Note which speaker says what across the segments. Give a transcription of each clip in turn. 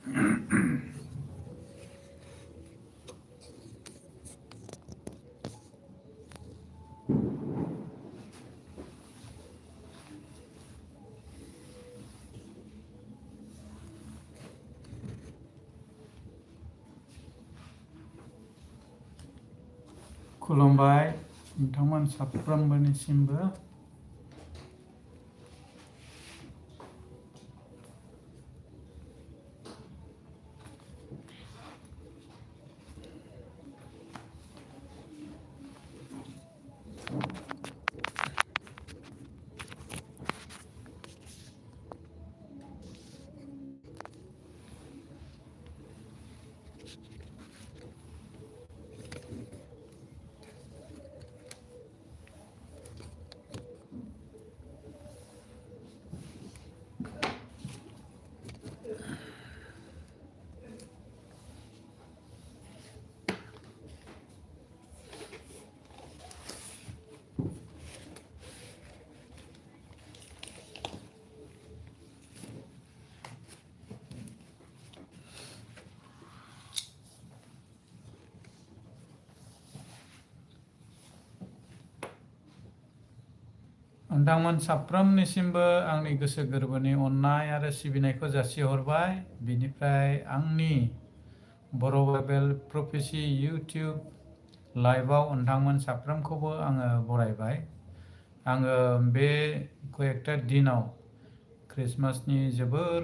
Speaker 1: खुलुमबाय नोंथांमोन साफ्रोमबोनिसिमबो। नोंथांमोन साफ्रोमनिसिमबो आंनि गोसो गोरबोनि अननाय आरो सिबिनायखौ जासिहरबाय। बिनिफ्राय आंनि बर' बाइबेल प्रफेसि इउटिउब लाइभआव नोंथांमोन साफ्रोमखौबो आङो बरायबाय। आङो बे कयेकटा दिनाव क्रिसमासनि जोबोर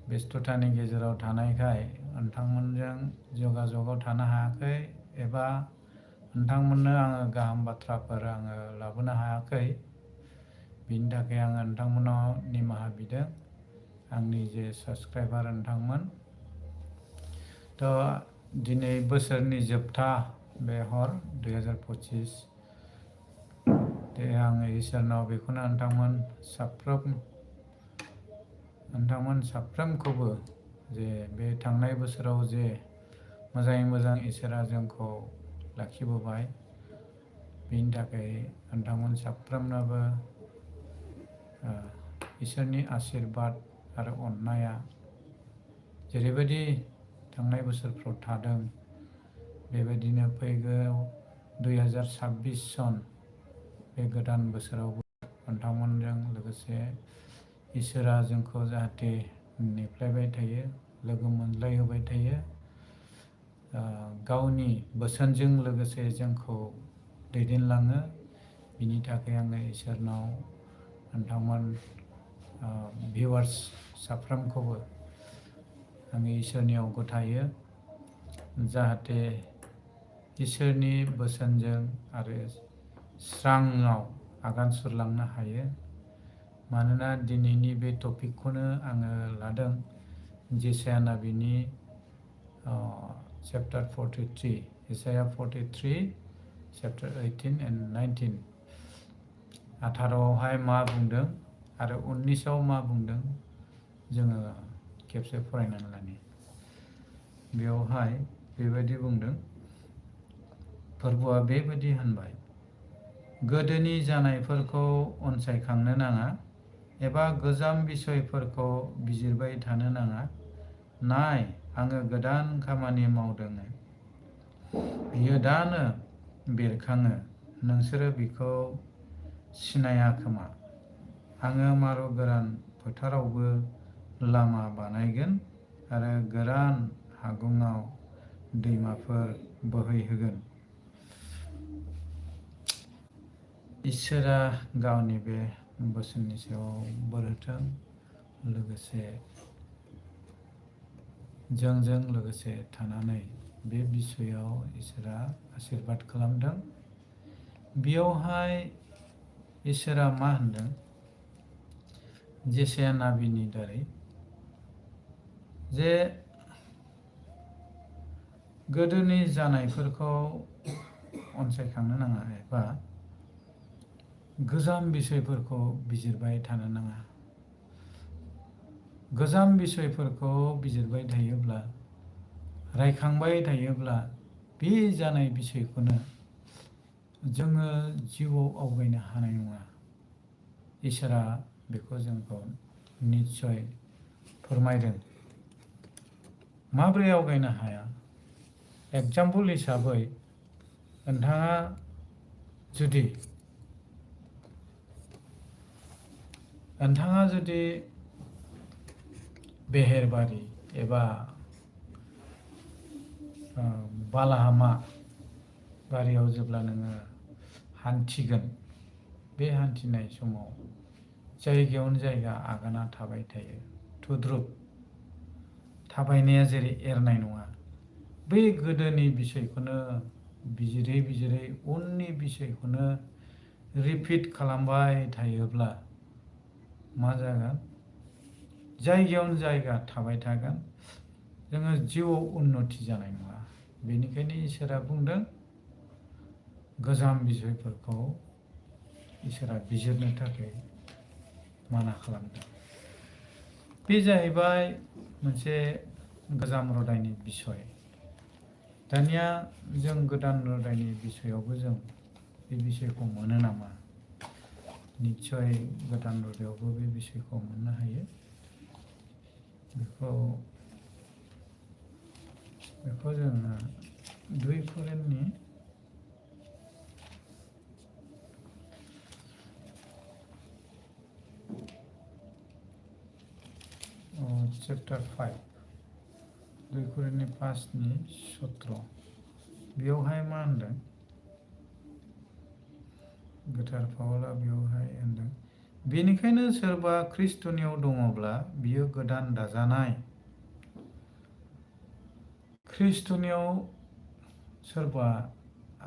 Speaker 1: बेस्थ'तानि गेजेराव थानायखाय नोंथांमोनजों जगाजगआव थानो हायाखै एबा नोंथांमोननो आङो गाहाम बाथ्राफोर आङो लाबोनो हायाखै। बिनि थाखाय आङो नोंथांमोनाव निमाहा बिदों, आंनि जे साबस्क्राइबार नोंथांमोन। दिनै बोसोरनि जोबथा बे हर 2025 आङो इसोरनाव बेखौनो नोंथांमोन साफ्रोमखौबो जे बे थांनाय बोसोराव जे मोजाङै मोजां इसोरा जोंखौ लाखिबोबाय, बेनि थाखाय नोंथांमोन साफ्रोमनोबो इसोरनि आशीर्बाद आरो अननाया जेरैबायदि थांनाय बोसोरफ्राव थादों, बेबायदिनो फैगौ 2026 सन बे गोदान बोसोरावबो नोंथांमोनजों लोगोसे इसोरा जोंखौ जाहाथे नेफ्लायबाय थायो, लोगो मोनलायहोबाय थायो, गावनि बोसोनजों लोगोसे जोंखौ दैदेनलाङो। बिनि थाखाय आङो इसोरनाव नोंथांमोन भिउवार्स साफ्रोमखौबो आङो इसोरनियाव गथायो, जाहाथे इसोरनि बोसोनजों आरो स्राङाव आगान सुरलांनो हायो। मानोना दिनैनि बे टपिकखौनो आङो लादों जेसाया नाबिनि चैप्टार 43, इसाया 43 चैप्टार 18 and 19। 18आवहाय मा बुंदों आरो 19आव मा बुंदों जोङो खेबसे फरायनानै लानि। बेवहाय बेबायदि बुंदों, फोरबुआ बेबायदि होनबाय, गोदोनि जानायफोरखौ अनसायखांनो नाङा एबा गोजाम बिसयफोरखौ बिजिरबाय थानो नाङा। नाय, आङो गोदान खामानि मावदों, बियो दानो बेरखाङो, नोंसोरो बिखौ सिनाया खोमा। आङो मारु गोरान फोथारावबो लामा बानायगोन आरो गोरान हागुङाव दैमाफोर बोहैहोगोन। इसोरा गावनि बे बोसोननि सायाव बोर होथों, लोगोसे जोंजों लोगोसे थानानै बे बिसयाव इसोरा आशीर्बाद खालामदों। बेयावहाय इसोरा मा होनदों, जेसाया नाबिनि दारै, जे गोदोनि जानायफोरखौ अनसायखांनो नाङा एबा गोजाम बिसयफोरखौ बिजिरबाय थानो नाङा। गोजाम बिसयफोरखौ बिजिरबाय थायोब्ला, रायखांबाय थायोब्ला, बे जानाय बिसयखौनो जोङो जिउआव आवगायनो हानाय नङा। इसोरा बेखौ जोंखौ निस्सय फोरमायदों माबोरै आवगायनो हाया एग्जाम्पल हिसाबै नोंथाङा जुदि बेहेरबारि एबा बालाहामा गारियाव जेब्ला नोङो हान्थिगोन बे हान्थिनाय समाव जायगायावनो जायगा आगाना थाबाय थायो थुद्रुब थाबायनाया जेरै एरनाय नङा बै गोदोनि बिसयखौनो बिजिरै बिजिरै उननि बिसयखौनो रिपिट खालामबाय थायोब्ला मा जागोन जायगायावनो जायगा थाबाय थागोन जोङो जिउआव उन्नति जानाय नङा बेनिखायनो इसोरा बुंदों गोजाम बिसयफोरखौ इसोरा बिजिरनो थाखाय माना खालामदों बे जाहैबाय मोनसे गोजाम रदायनि बिसय दानिया जों गोदान रदायनि बिसयावबो जों बे बिसयखौ मोनो नामा निस्सय गोदान रदायावबो बे बिसयखौ मोननो हायो बेखौ जोङो 2 Korinथनि चैप्टार 5 2 Korinथनि 5:17 बेयावहाय मा होनदों गोथार पाउला बेयावहाय होनदों बेनिखायनो सोरबा ख्रिस्टनियाव दङब्ला बियो गोदान दाजानाय ख्रिस्टनियाव सोरबा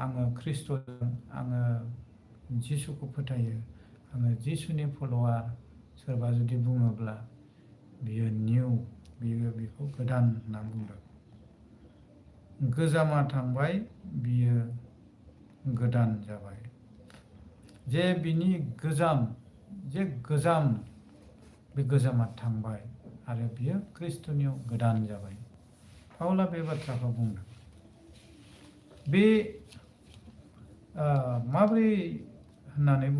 Speaker 1: आङो ख्रिस्टजों आङो जिसुखौ फोथायो आङो जिसुनि फल'वार सोरबा जुदि बुङोब्ला बियो निउ बियो बेखौ गोदान होनना बुंदों गोजामा थांबाय बियो गोदान जाबाय जे बिनि गोजाम बे गोजामा थांबाय आरो बियो ख्रिस्टनियाव गोदान जाबाय पाउला बे बाथ्राखौ बुंदों बे माबोरै होननानै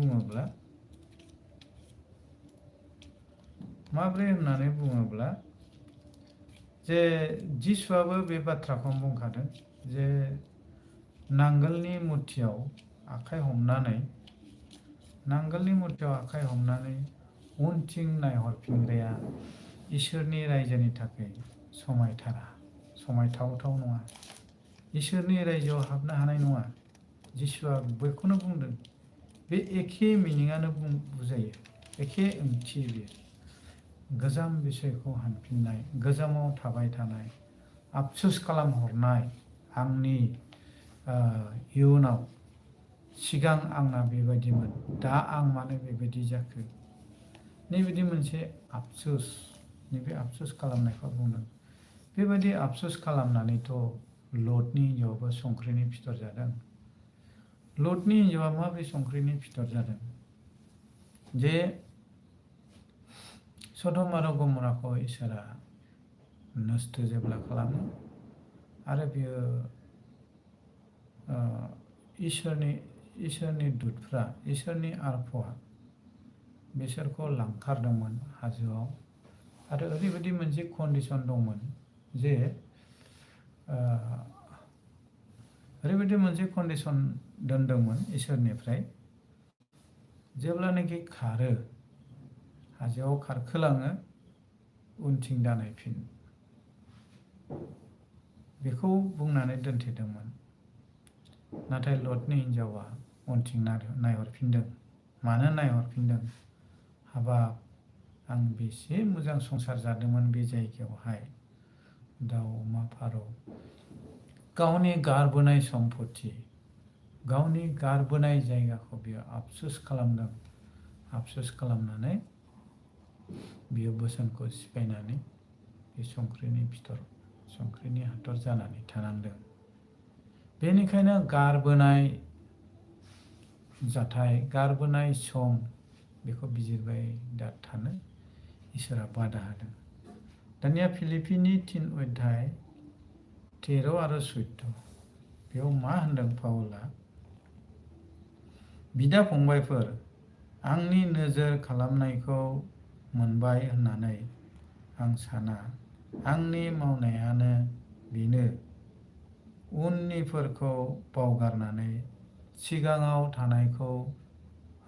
Speaker 1: बुङोब्ला जे जिसुआबो बे बाथ्राखौ बुंखादों जे नांगोलनि मुथियाव आखाइ हमनानै उनथिं नायहरफिनग्राया इसोरनि रायजोनि थाखाय समायथावथाव नङा इसोरनि रायजोआव हाबनो हानाय नङा जिसुआ बेखौनो बुंदों बे एखे मिनिङानो बुजायो एखे ओंथि बेयो गोजाम बिसयखौ हानफिननाय गोजामाव थाबाय थानाय आफसुस खालामहरनाय आंनि इयुनाव सिगां आंना बेबायदिमोन दा आं मानो बेबायदि जाखो नैबायदि मोनसे नैबे आफसुस खालामनायखौ बुंदों बेबायदि आफसुस खालामनानैथ' लटनि हिन्जावाबो संख्रिनि फिथर जादों लटनि हिन्जावा माबोरै संख्रिनि फिथर जादों जे सदम आरो गमराखौ इसोरा नस्थ' जेब्ला खालामो आरो बियो इसोरनि दूतफ्रा इसोरनि आरफआ बिसोरखौ लांखारदोंमोन हाजोआव आरो ओरैबायदि मोनसे कन्डिसन दंमोन जे ओरैबायदि मोनसे कन्डिसन दोनदोंमोन इसोरनिफ्राय जेब्लानाखि खारो हाजोआव खारखोलाङो उनथिं दानायफिन बेखौ बुंनानै दोनथेदोंमोन नाथाय लटनि हिन्जावा उनथिं नायहरफिनदों मानो नायहरफिनदों हाबाब आं बेसे मोजां संसार जादोंमोन बे जायगायावहाय दाउ अमा फारौ गावनि गारबोनाय सम्पति गावनि गारबोनाय जायगाखौ बियो आफसुस खालामदों आफसुस खालामनानै बियो बोसोनखौ सिफायनानै बे संख्रिनि हाथर जानानै थानांदों बेनिखायनो गारबोनाय जाथाय गारबोनाय सम बेखौ बिजिरबाय दा थानो इसोरा बादा होदों दानिया फिलिपिनि 3:13 आरो 14 बेयाव मा होनदों पाउला बिदा फंबायफोर आंनि नोजोर खालामनायखौ मोनबाय होननानै आं साना आंनि मावनायानो बेनो उननिफोरखौ बावगारनानै सिगाङाव थानायखौ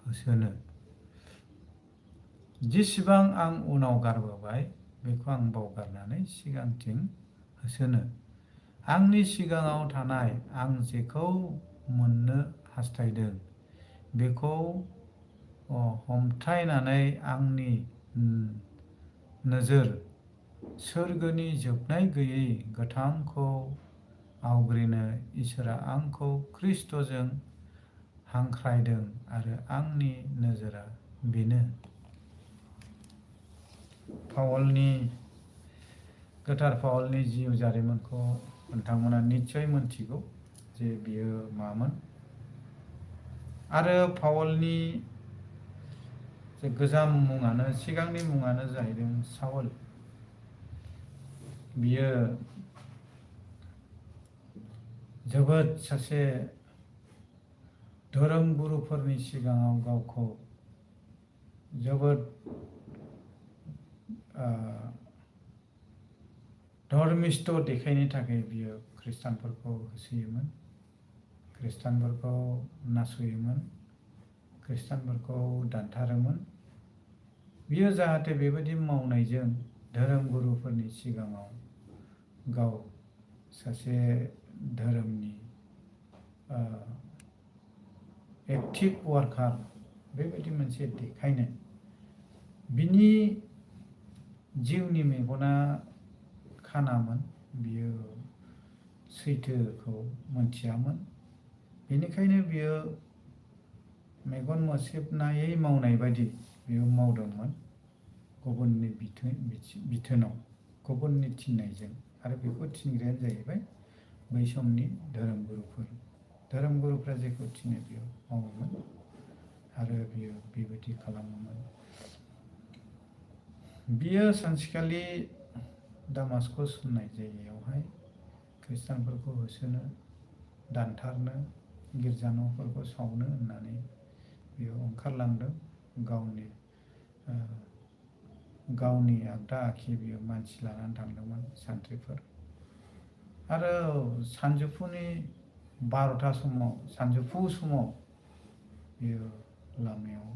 Speaker 1: होसोनो। जेसेबां आं उनाव गारबोबाय बेखौ आं बावगारनानै सिगांथिं होसोनो। आंनि सिगाङाव थानाय आं जेखौ मोननो हास्थायदों बेखौ हमथायनानै आंनि नोजोर सोरगोनि जोबनाय गैयै गोथांखौ आवग्रिनो इसोरा आंखौ ख्रिस्ट'जों हांख्रायदों आरो आंनि नोजोरा बेनो। पावलनि गोथार पावलनि जिउ जारिमिनखौ नोंथांमोना निस्सय मोनथिगौ जे बियो मामोन। आरो पावलनि जे गोजाम मुङानो सिगांनि मुङानो जाहैदों साउल। बियो जोबोद सासे धोरोम गुरुफोरनि सिगाङाव गावखौ जोबोद धर्मिस्थ देखायनो थाखाय बियो खृष्टानफोरखौ होसोयोमोन, खृष्टानफोरखौ नासयोमोन, खृष्टानफोरखौ दानथारोमोन। बियो जाहाथे बेबायदि मावनायजों धोरोम गुरुफोरनि सिगाङाव गाव सासे धोरोमनि एक्टिभ वार्कार बेबायदि मोनसे देखायनो बिनि जिउनि मेगना खानामोन। बियो सैथोखौ मोनथियामोन। बेनिखायनो बियो मेगन मोसेबनायै मावनाय बायदि बियो मावदोंमोन गुबुननि बिथोनाव, गुबुननि थिननायजों। आरो बेखौ थिनग्रायानो जाहैबाय बै समनि धोरोम गुरुफोर। धोरोम गुरुफ्रा जेखौ थिनो बियो मावोमोन आरो बियो बेबायदि खालामोमोन। बियो सानसेखालि दामास्कस होननाय जायगायावहाय खृष्टानफोरखौ होसोनो, दानथारनो, गिर्जा न'फोरखौ सावनो होननानै बियो ओंखारलांदों। गावनि आगदा आखि बियो मानसि लानानै थांदोंमोन, सान्थ्रिफोर। आरो सानजौफुनि 12था समाव, सानजौफु समाव बियो लामायाव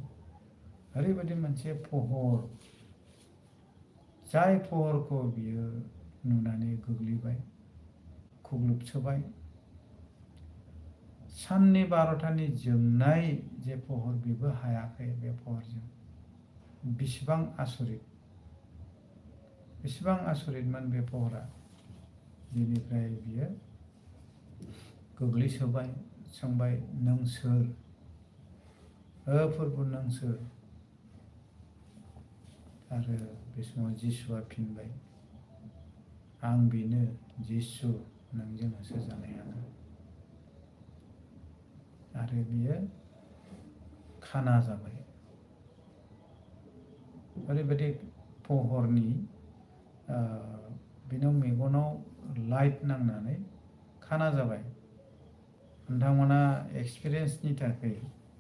Speaker 1: ओरैबायदि मोनसे फहर, जाय फहरखौ बियो नुनानै गोग्लैबाय, खुग्लुबसोबाय। साननि 12थानि जोंनाय जे फहर बेबो हायाखै बे फहरजों। बेसेबां आसरितमोन बे फहरा। बेनिफ्राय बियो गोग्लैसोबाय, सोंबाय, नों सोर? प्रभु नों सोर? आरो बे समाव जिसुआ फिनबाय, आं बेनो जिसु, नोंजों होसोजानायानो। आरो बियो खाना जाबाय। ओरैबायदि फहरनि बेनाव मेगनाव लाइट नांनानै खाना जाबाय। नोंथांमोना एक्सपिरियेन्सनि थाखाय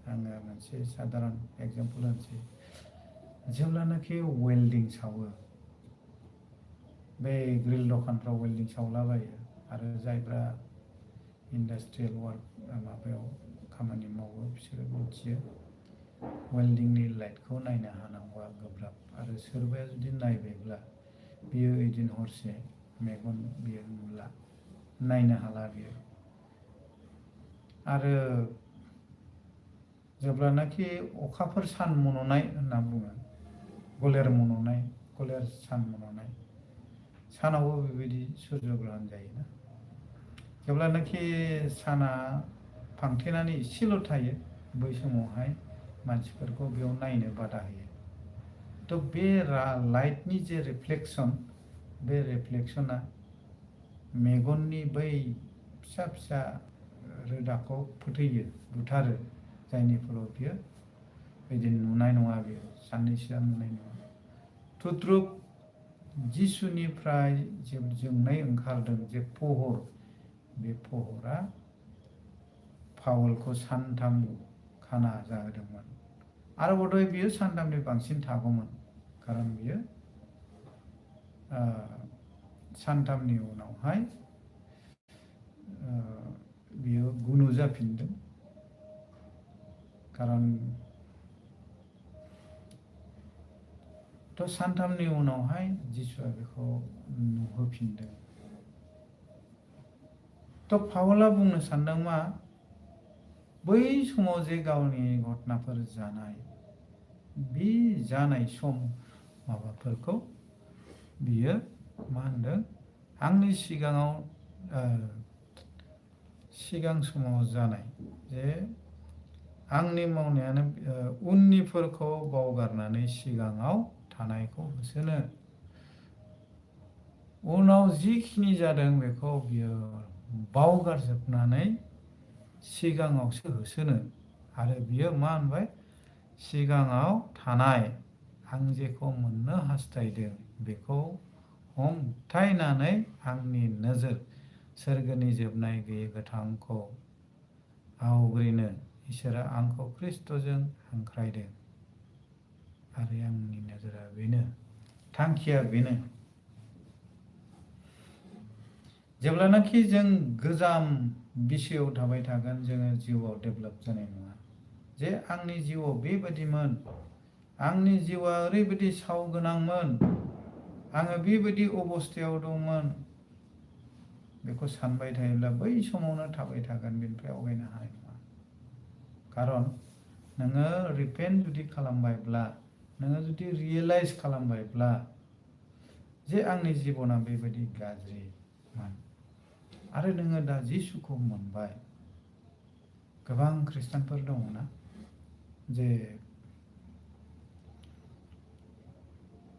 Speaker 1: आङो मोनसे साधारन एग्जाम्पल होनोसै। जेब्लानाखि वेल्डिं सावो, बे ग्रिल दखानफ्राव वेल्डिं सावलाबायो आरो जायफ्रा इन्डास्ट्रियेल वार्क माबायाव खामानि मावो बिसोरो मिथियो वेल्डिंनि लाइटखौ नायनो हानांगौआ गोब्राब। आरो सोरबाया जुदि नायबायब्ला बियो ओइदिन हरसे मेगन बियो नुला, नायनो हाला बियो। आरो जेब्लानाखि अखाफोर सान मन'नाय होनना बुङो, गलेर मन'नाय, गलेर सान मन'नाय, सानावबो बेबायदि सुर्य ग्रहण जायोना। जेब्लानाखि साना फांथेनानै एसेल' थायो, बै समावहाय मानसिफोरखौ बेयाव नायनो बादा होयो। थ' बे लाइटनि जे रिफ्लेक्सन, बे रिफ्लेक्सना मेगननि बै फिसा फिसा रोदाखौ फोथैयो, बुथारो, जायनि फलाव बियो बिदि नुनाय नङा, बियो साननैसोआ नुनाय नङा। थुद्रुक जिसुनिफ्राय जे जोंनाय ओंखारदों जे फहर, बे फहरा पावलखौ सानथाम खाना जाहोदोंमोन। आरो बधय बियो सानथामनि बांसिन थागौमोन, खारन बियो सानथामनि उनावहाय बियो गुनु जाफिनदों। खारन थ' सानथामनि उनावहाय जिसुआ बेखौ नुहोफिनदों। थ' पावला बुंनो सानदों मा, बै समाव जे गावनि घटनाफोर जानाय, बे जानाय सम माबाफोरखौ बियो मा होनदों, आंनि सिगां समाव जानाय जे आंनि मावनायानो उननिफोरखौ बावगारनानै सिगाङाव थानायखौ होसोनो, उनाव जिखिनि जादों बेखौ बियो बावगारजोबनानै सिगाङावसो होसोनो। आरो बियो मा होनबाय, सिगाङाव थानाय आं जेखौ मोननो हास्थायदों बेखौ हमथायनानै आंनि नोजोर सोरगोनि जोबनाय गैयै गोथांखौ आवग्रिनो इसोरा आंखौ ख्रिस्ट'जों हांख्रायदों। आरो आंनि नोजोरा बेनो, थांखिया बेनो। जेब्लानाखि जों गोजाम बिसयआव थाबाय थागोन, जोङो जिउआव डेभेलप जानाय नङा। जे आंनि जिउआव बेबायदिमोन, आंनि जिउआ ओरैबायदि सावगोनांमोन, आङो बेबायदि अबस्थायाव दंमोन, बेखौ सानबाय थायोब्ला बै समावनो थाबाय थागोन, बेनिफ्राय आवगायनो हानाय नङा। खारन नोङो रिपेन्ट जुदि खालामबायब्ला, नोङो जुदि रियेलाइज खालामबायब्ला जे आंनि जिबना बेबायदि गाज्रिमोन आरो नोङो दा जिसुखौ मोनबाय। गोबां खृष्टानफोर दङ ना, जे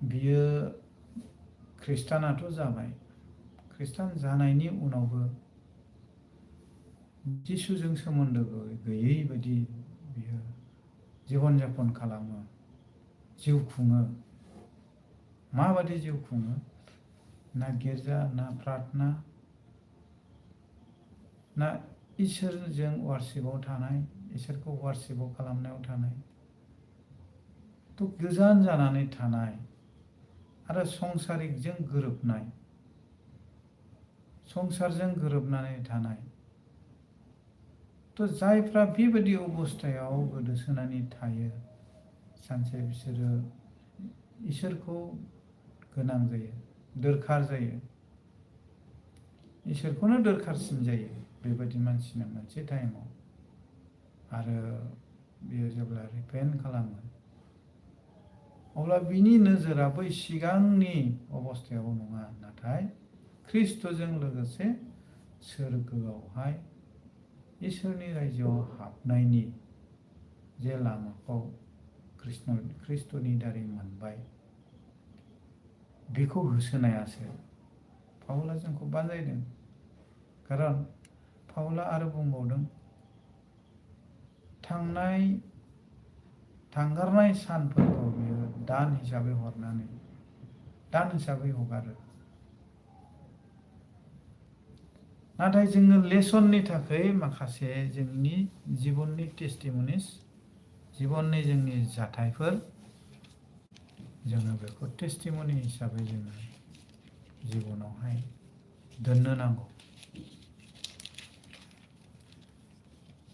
Speaker 1: बियो खृष्टानाथ' जाबाय, खृष्टान जानायनि उनावबो जिसुजों सोमोन्दो गैयै बायदि बियो जीवन जापन खालामो, जिउ खुङो। माबायदि जिउ खुङो? ना गिर्जा, ना प्रार्थना, ना इसोरजों वार्शिपआव थानाय, इसोरखौ वार्शिपआव खालामनायाव थानाय, थ' गोजान जानानै थानाय आरो संसारिकजों गोरोबनाय, संसारजों गोरोबनानै थानाय। थ' जायफ्रा बेबायदि अबस्थायाव गोदोसोनानै थायो, सानसे बिसोरो इसोरखौ गोनां जायो, दोरखार जायो, इसोरखौनो दोरखारसिन जायो बेबायदि मानसिनो मोनसे टाइमाव। आरो बियो जेब्ला रिपेन्ट खालामो, अब्ला बिनि नोजोरा बै सिगांनि अबस्थायाव नङा, नाथाय ख्रिस्ट'जों लोगोसे सोरगोआवहाय इसोरनि रायजोआव हाबनायनि जे लामाखौ ख्रिस्ट'नि दारै मोनबाय, बेखौ होसोनायासो पावला जोंखौ बानजायदों। खारन पावला आरो बुंबावदों, थांगारनाय सानफोरखौ बियो दान हिसाबै हगारो। नाथाय जोङो लेसननि थाखाय माखासे जोंनि जिबननि टेस्टिमनिस, जिबननि जोंनि जाथायफोर, जोङो बेखौ टेस्टिमनि हिसाबै जोङो जिबनावहाय दोननो नांगौ।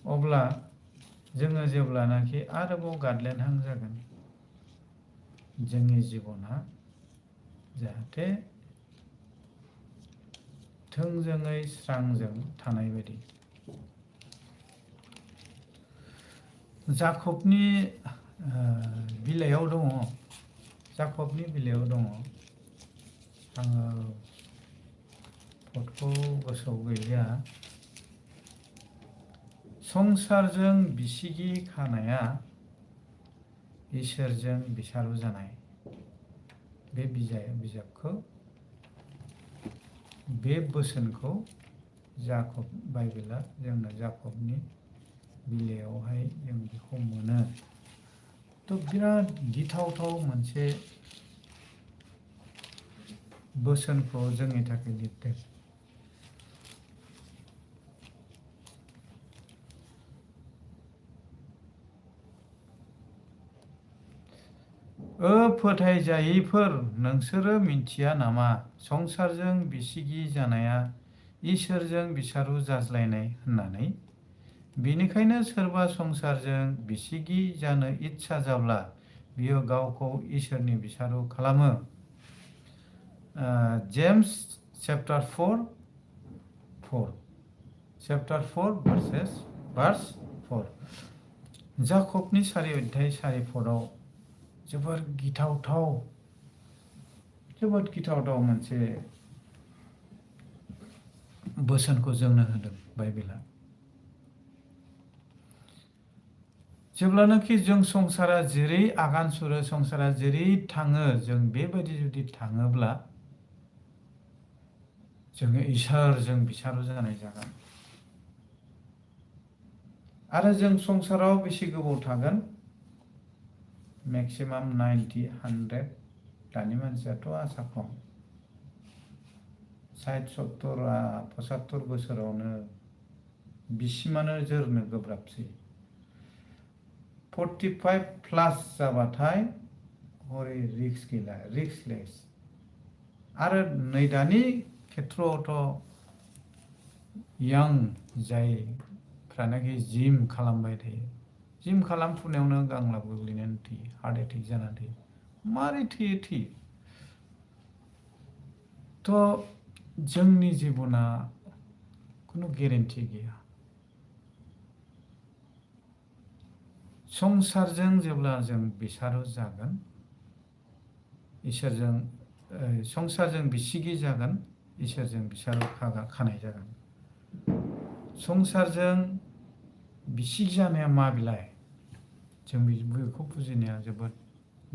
Speaker 1: अब्ला जोङो जेब्लानाखि आरोबाव गादलेनहां जागोन, जोंनि जिबना जाहाथे थोंजोङै स्रांजों थानाय बायदि। जाकबनि बिलाइयाव दङ, आङो फट'खौ गोसोआव गैलिया। संसारजों बिसिगि खानाया इसोरजों बिसारु जानाय, बे बिजाबखौ, बे बोसोनखौ जाकब बाइबेला जोंनो जाकबनि बिलाइयावहाय जों बेखौ मोनो। थ' बिराद गिथावथाव मोनसे बोसोनखौ जोंनि थाखाय लिरदों। फोथायजायैफोर, नोंसोरो मिन्थिया नामा संसारजों बिसिगि जानाया इसोरजों बिसारु जाज्लायनाय होननानै? बेनिखायनो सोरबा संसारजों बिसिगि जानो इच्छा जाब्ला बियो गावखौ इसोरनि बिसारु खालामो। James chapter 4 verse 4। जाकबनि 4:4 जोबोद गिथावथाव मोनसे बोसोनखौ जोंनो होदों बाइबेला। जेब्लानाखि जों संसारा जेरै आगान सुरो, संसारा जेरै थाङो, जों बेबायदि जुदि थाङोब्ला जोङो इसोरजों बिसारु जानाय जागोन। आरो जों संसाराव बेसे गोबाव थागोन? मेक्सिमाम 90, 100। दानि मानसियाथ' आसा खम। 60, 70, 75 बोसोरावनो बिसिमानो जोरनो गोब्राबसै। 45+ जाबाथाय हरै रिक्स गैला, रिक्सलेस। आरो नै दानि खेथ्रआवथ' यां जायफ्रानाखि जिम खालामबाय थायो, जिम खालामफुनायावनो गांलाब गोग्लैनानै थैयो, हार्ट एटेक जानानै थैयो। मारै थैयो? थ' जोंनि जिबना खुनु गेरेन्टि गैया। संसारजों जेब्ला जों बिसारु जागोन, इसोरजों संसारजों बिसिगि जागोन, इसोरजों बिसारु खानाय जागोन। संसारजों बिसिगि जानाया मा बिलाय? जों बेखौ बुजिनाया जोबोद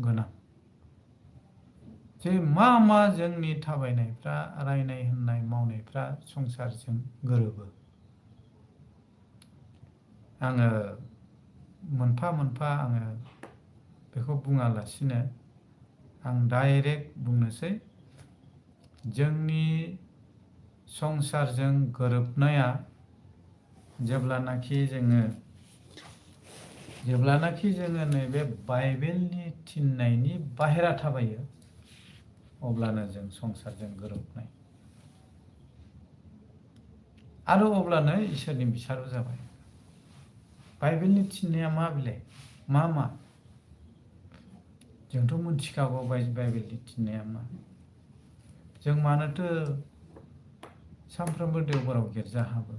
Speaker 1: गोनां। जे मा जोंनि थाबायनायफ्रा, रायनाय होननाय, मावनायफ्रा संसारजों गोरोबो। आङो मोनफा मोनफा आङो बेखौ बुङालासिनो आं डाइरेक्ट बुंनोसै। जोंनि संसारजों गोरोबनाया जेब्लानाखि जोङो नैबे बाइबेलनि थिननायनि बाहेरा थाबायो, अब्लानो जों संसारजों गोरोबनाय। आरो अब्लानो इसोरनि बिसारु जाबाय। बाइबेलनि थिननाया मा बिलाय? मा? जोंथ' मिथिखागौ बाइबेलनि थिननाया मा। जों मानोथो सानफ्रोमबो देवबाराव गिर्जा हाबो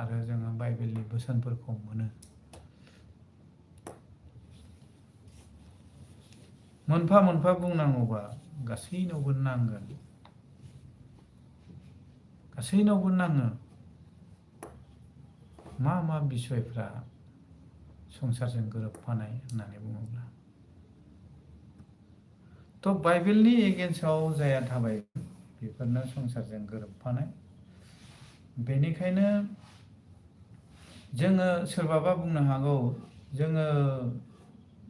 Speaker 1: आरो जोङो बाइबेलनि बोसोनफोरखौ मोनो। मोनफा मोनफा बुंनांगौबा गासैनावबो नांगोन, गासैनावबो नाङो। मा बिसयफ्रा संसारजों गोरोबफानाय होननानै बुङोब्ला थ' बाइबेलनि एगेन्स्टआव जाया थाबाय, बेफोरनो संसारजों गोरोबफानाय। बेनिखायनो जोङो सोरबाबा बुंनो हागौ, जोङो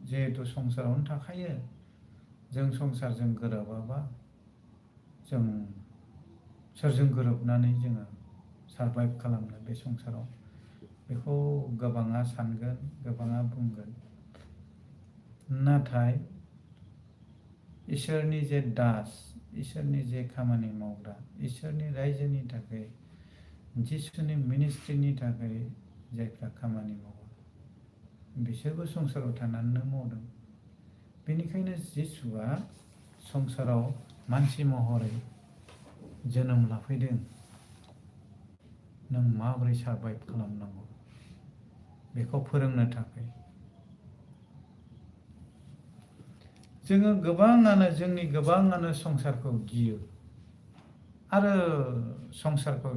Speaker 1: जिहेथु संसारावनो थाखायो, जों संसारजों गोरोबाबा जों सोरजों गोरोबनानै जोङो सारभाइभ खालामनो बे संसाराव? बेखौ गोबाङा सानगोन, गोबाङा बुंगोन। नाथाय इसोरनि जे दास, इसोरनि जे खामानि मावग्रा, इसोरनि रायजोनि थाखाय, जिसुनि मिनिस्ट्रिनि थाखाय जायफ्रा खामानि मावो, बिसोरबो संसाराव थानानैनो मावदों। बेनिखायनो जिसुआ संसाराव मानसि महरै जोनोम लाफैदों। नों माबोरै सारभाइभ खालामनांगौ बेखौ फोरोंनो थाखाय। जोंनि गोबाङानो संसारखौ गियो आरो संसारखौ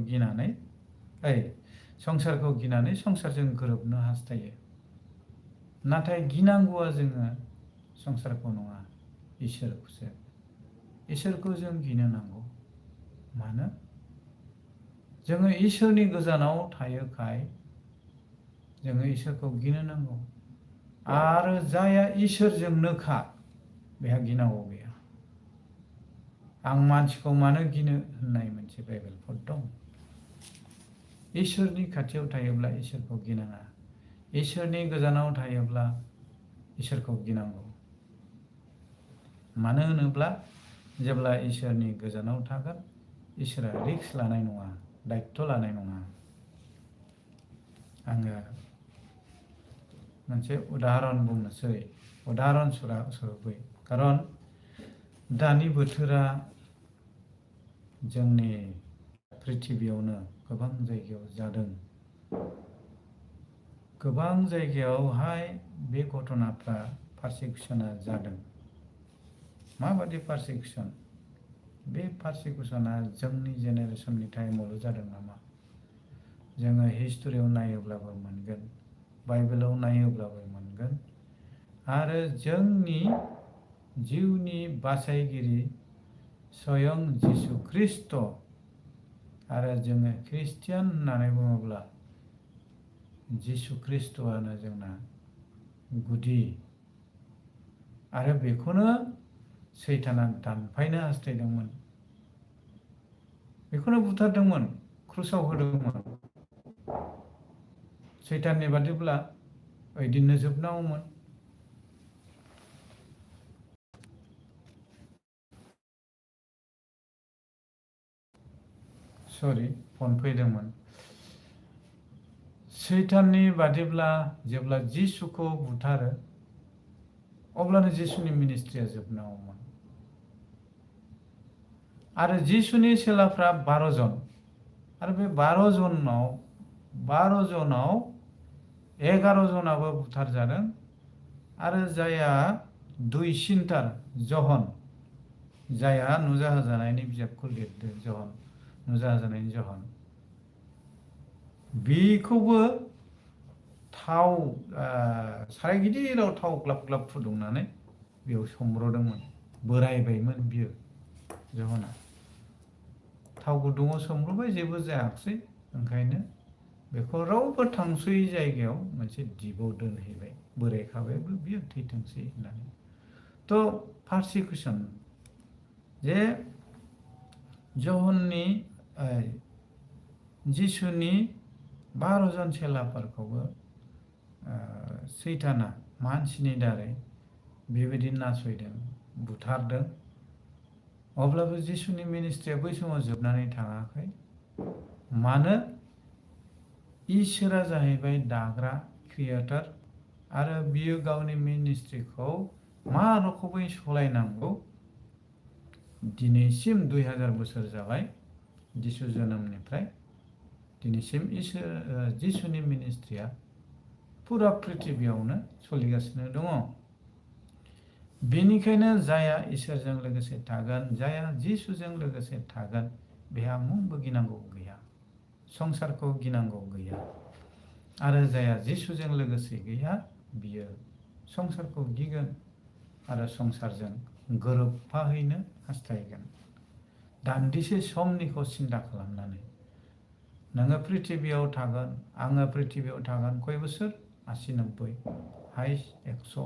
Speaker 1: गिनानै संसारजों गोरोबनो हास्थायो। नाथाय गिनांगौआ जोङो संसारखौ नङा, इसोरखौसो। इसोरखौ जों गिनो नांगौ। मानो? जोङो इसोरनि गोजानाव थायोखाय जोङो इसोरखौ गिनो नांगौ। आरो जायहा इसोरजोंनोखा, बेहा गिनांगौ गैया। आं मानसिखौ मानो गिनो होननाय मोनसे बाइबेलफोर दं। इसोरनि खाथियाव थायोब्ला इसोरखौ गिनाङा, इसोरनि गोजानाव थायोब्ला इसोरखौ गिनांगौ। मानो होनोब्ला जेब्ला इसोरनि गोजानाव थागोन इसोरा रिक्स लानाय नङा, दायित्व लानाय नङा। आङो मोनसे उदाहरन बुंनोसै, उदाहरन स्वरुपै, खारन दानि बोथोरा जोंनि पृथिबियावनो गोबां जायगायाव जादों। गोबां जायगायावहाय बे घटनाफ्रा पारसिकिउसना जादों। माबादि पारसिकिउसन? बे पारसिकिउसना जोंनि जेनेरेसननि टाइमावल' जादों नामा? जोङो हिस्टरियाव नायोब्लाबो मोनगोन, बाइबेलाव नायोब्लाबो मोनगोन, आरो जोंनि जिउनि बासायगिरि स्वयं जिसु ख्रिस्ट आरो जोङो ख्रिस्टियान होननानै बुङोब्ला जिसु ख्रिस्टआनो जोंना गुदि, आरो बेखौनो सैताना दानफायनो हास्थायदोंमोन, बेखौनो बुथारदोंमोन, क्रुसाव होदोंमोन। सैताननि बादिब्ला ओइदिननो जोबनांगौमोन। सरि, फन फैदोंमोन। सैताननि बादिब्ला जेब्ला जिसुखौ बुथारो अब्लानो जिसुनि मिनिस्ट्रिया जोबनांगौमोन। आरो जिसुनि चेलाफ्रा 12 जन, आरो बे 12 जनाव 11 जनाबो बुथारजादों, आरो जायहा दुइसिनथार जहन, जायहा नुजाहोजानायनि बिजाबखौ लिरदों, जहन, नुजाहोजानायनि जहन, बेखौबो थाव साराय गिदिराव थाव ग्लाब ग्लाब फुदुंनानै बेयाव सोमब्रदोंमोन। बोरायबायमोन बियो, जहना। थाव गुदुङाव सोमब्रबाय, जेबो जायाखिसै, ओंखायनो बेखौ रावबो थांस'यै जायगायाव मोनसे दिपआव दोनहैबाय। बोरायखाबायबो बियो, थैथोंसै होननानै। थ' पारसिकिउसन जे जहननि जिसुनि 12 जन चेलाफोरखौबो सैताना मानसिनि दारै बेबायदि नासयदों, बुथारदों। अब्लाबो जिसुनि मिनिस्ट्रिया बै समाव जोबनानै थाङाखै। मानो? इसोरा जाहैबाय दाग्रा, क्रिएटर, आरो बियो गावनि मिनिस्ट्रिखौ मा रोखोमै सलायनांगौ दिनैसिम 2000 बोसोर जाबाय जिसु जोनोमनिफ्राय दिनैसिम जिसुनि मिनिस्ट्रिया पुरा पृथिबियावनो सोलिगासिनो दङ। बेनिखायनो जायहा इसोरजों लोगोसे थागोन, जायहा जिसुजों लोगोसे थागोन, बेहा मुंबो गिनांगौ गैया, संसारखौ गिनांगौ गैया। आरो जायहा जिसुजों लोगोसे गैया, बियो संसारखौ गिगोन आरो संसारजों गोरोबफाहैनो हास्थायगोन। दान्दिसे समनिखौ सिन्था खालामनानै नोङो पृथिबियाव थागोन, आङो पृथिबियाव थागोन खय बोसोर? 80-90, हाइस्ट 100।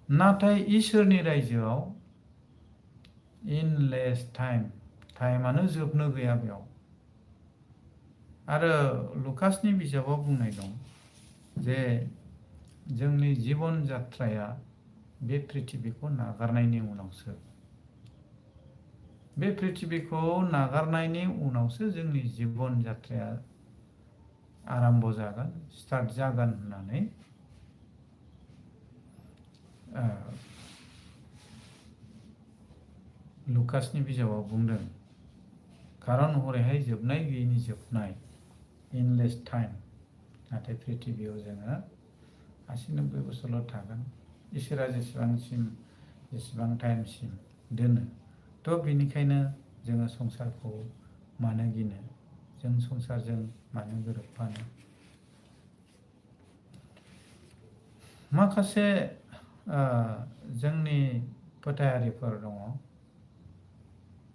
Speaker 1: नाथाय इसोरनि रायजोआव इनलेस टाइमानो जोबनो गैया बेयाव। आरो लुकासनि बिजाबाव बुंनाय दं जे जोंनि जीवन जात्राया बे पृथिबिखौ नागारनायनि उनावसो, बे पृथिबिखौ नागारनायनि उनावसो जोंनि जीवन जात्राया आरम्भ जागोन, स्टार्ट जागोन होननानै लुकासनि बिजाबाव बुंदों। खारन हरैहाय जोबनाय गैयैनि जोबनाय, इनलेस टाइम। नाथाय पृथिबियाव जोङो 80-90 बोसोरल' थागोन। इसोरा जेसेबां टाइमसिम दोनो। थ' बेनिखायनो जोङो संसारखौ मानो गिनो, जों संसारजों मानो गोरोबफानो। माखासे जोंनि फोथायारिफोर दङ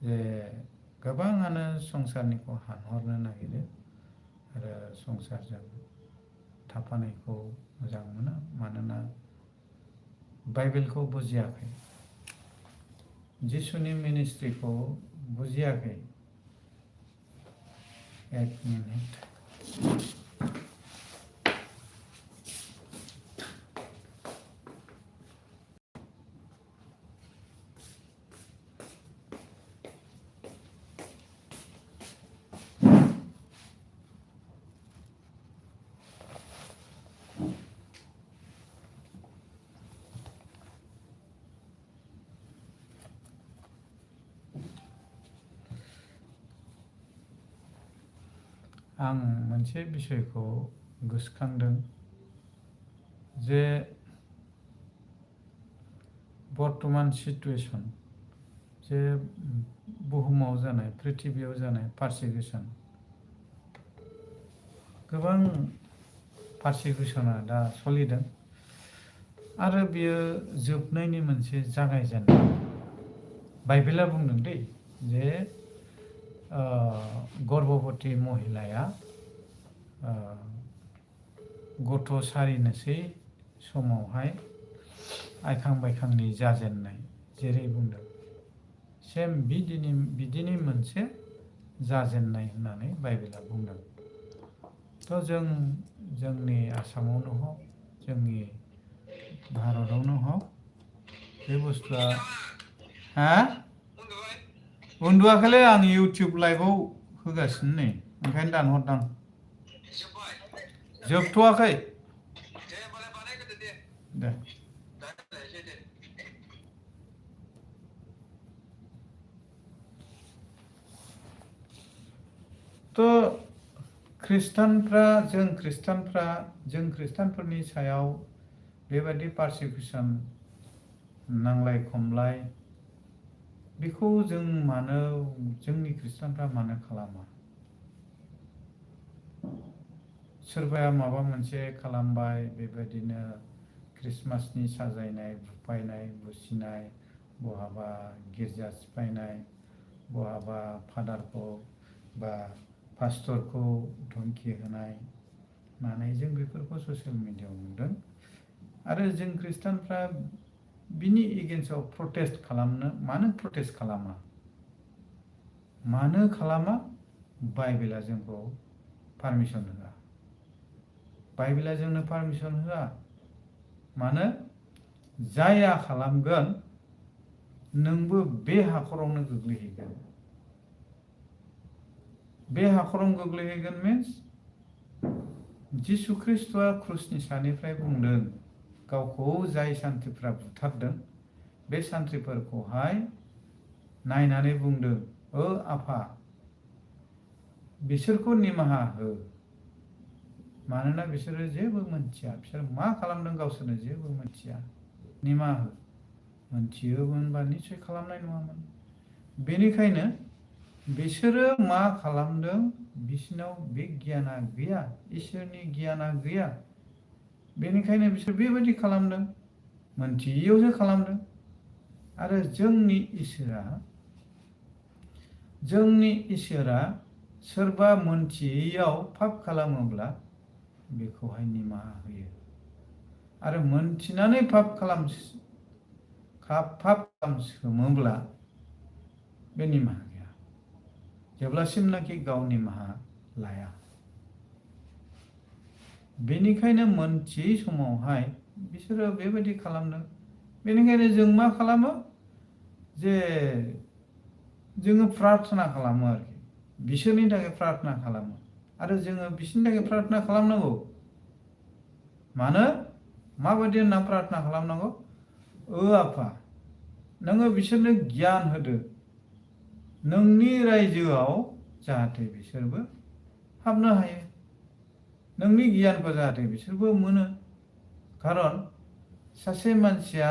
Speaker 1: जे गोबाङानो संसारनिखौ हानहरनो नागिरो आरो संसारजों थाफानायखौ मोजां मोना, मानोना बाइबेलखौ बुजियाखै, जिसुनि मिनिस्ट्रिखौ बुजियाखै। एक मिनिट। आं मोनसे बिसयखौ गोसोखांदों जे बर्तमान सिटुएसन जे बुहुमाव जानाय पृथिबियाव जानाय पारसिकिउसन गोबां पारसिकिउसना दा सोलिदों आरो बियो जोबनायनि मोनसे जागायजेननाय बाइबेला बुंदों दै जे गर्भवती महिलाया गथ' सारिनोसै समावहाय आइखां बायखांनि जाजेननाय जेरै बुंदों सेम बिदिनि मोनसे जाजेननाय होननानै बाइबेला बुंदों। थ' जोंनि आसामावनो हक जोंनि भारतावनो हक बे बुस्थुआ उन्दुआखैलै आं इउटिउब लाइभआव होगासिनो नै ओंखायनो दानहरदां जोबथ'वाखै दे थ' खृष्टानफोरनि सायाव बेबायदि पारसिकिउसन नांलाय खमलाय बेखौ जोंनि खृष्टानफ्रा मानो खालामा? सोरबाया माबा मोनसे खालामबाय बेबायदिनो क्रिसमासनि साजायनाय बुफायनाय बुसिनाय बहाबा गिर्जा सिफायनाय बहाबा फादारखौ बा पास्टरखौ धमकि होनाय मानाय जों बेफोरखौ ससियेल मिडियायाव नुदों आरो जों खृष्टानफ्रा बिनि एगेन्स्टआव प्रटेस्ट खालामनो मानो प्रटेस्ट खालामा? मानो खालामा? बाइबेला जोंखौ पारमिसन होआ। बाइबेला जोंनो पारमिसन होआ। मानो? जाया खालामगोन नोंबो बे हाखरावनो गोग्लैहैगोन। बे हाखरावनो गोग्लैहैगोन मिन्स जिसु ख्रिस्ट'आ क्रुसनि सानिफ्राय बुंदों गावखौ जाय सान्थ्रिफ्रा बुथारदों बे सान्थ्रिफोरखौहाय नायनानै बुंदों आफा बिसोरखौ निमाहा हो मानोना बिसोरो जेबो मोनथिया बिसोर मा खालामदों गावसोरनो जेबो मोनथिया निमाहा हो मोनथियोमोनबा निस्सय खालामनाय नङामोन। बेनिखायनो बिसोरो मा खालामदों बिसोरनाव बे गियाना गैया इसोरनि गियाना गैया बेनिखायनो बिसोर बेबायदि खालामदों मोनथियैयावसो खालामदों आरो जोंनि इसोरा सोरबा मोनथियैयाव पाप खालामोब्ला बेखौहाय निमाहा होयो आरो मोनथिनानै पाप खालामसोमोब्ला बे निमाहा गैया जेब्लासिमनाखि गाव निमाहा लाया। बेनिखायनो मोनथियै समावहाय बिसोरो बेबायदि खालामदों। बेनिखायनो जों मा खालामो जे जोङो प्रार्थना खालामो आरोखि बिसोरनि थाखाय प्रार्थना खालामो आरो जोङो बिसोरनि थाखाय प्रार्थना खालामनांगौ। मानो? माबायदि होनना प्रार्थना खालामनांगौ? आफा नोङो बिसोरनो गियान होदो नोंनि रायजोआव जाहाथे बिसोरबो हाबनो हायो नोंनि गियानखौ जाहाथे बिसोरबो मोनो। खारन सासे मानसिया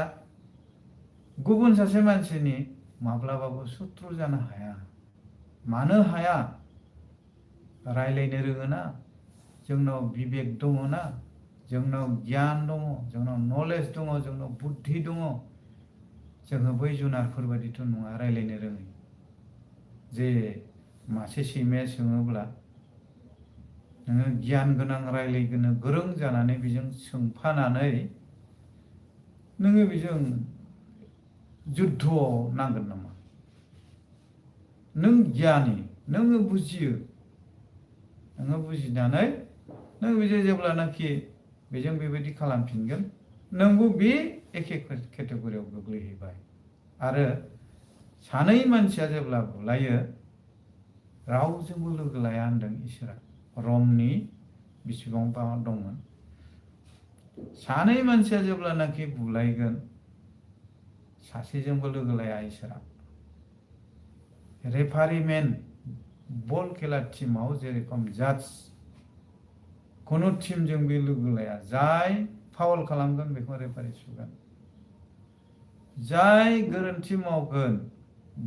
Speaker 1: गुबुन सासे मानसिनि माब्लाबाबो सुथ्रु जानो हाया। मानो हाया? रायलायनो रोङोना जोंनाव बिबेक दङना जोंनाव गियान दङ जोंनाव नलेज दङ जोंनाव बुद्धि दङ। जोङो बै जुनारफोर बायदिथ' नङा रायलायनो रोङै जे मासे सैमाया सोङोब्ला नोङो गियान गोनां रायलायनो गोरों जानानै बेजों सोंफानानै नोङो बेजों जुद्ध'आव नांगोन नामा? नों गियानि नोङो बुजियो नोङो बुजिनानै नों बेजों जेब्लानाखि बेजों बेबायदि खालामफिनगोन नोंबो बे एखे केटेगरियाव गोग्लैहैबाय। आरो सानै मानसिया जेब्ला बुलायो रावजोंबो लोगो लाया होनदों इसोरा रमनि बेसेबांबा दंमोन। सानै मानसिया जेब्लानाखि बुलायगोन सासेजोंबो लोगो लाया इसोरा। रेफारिमेन बल खेला टीमाव जेरेखम जाज खुनु टीमजों बे लोगो लाया जाय फाउल खालामगोन बेखौ रेफारि सुगोन जाय गोरोन्थि मावगोन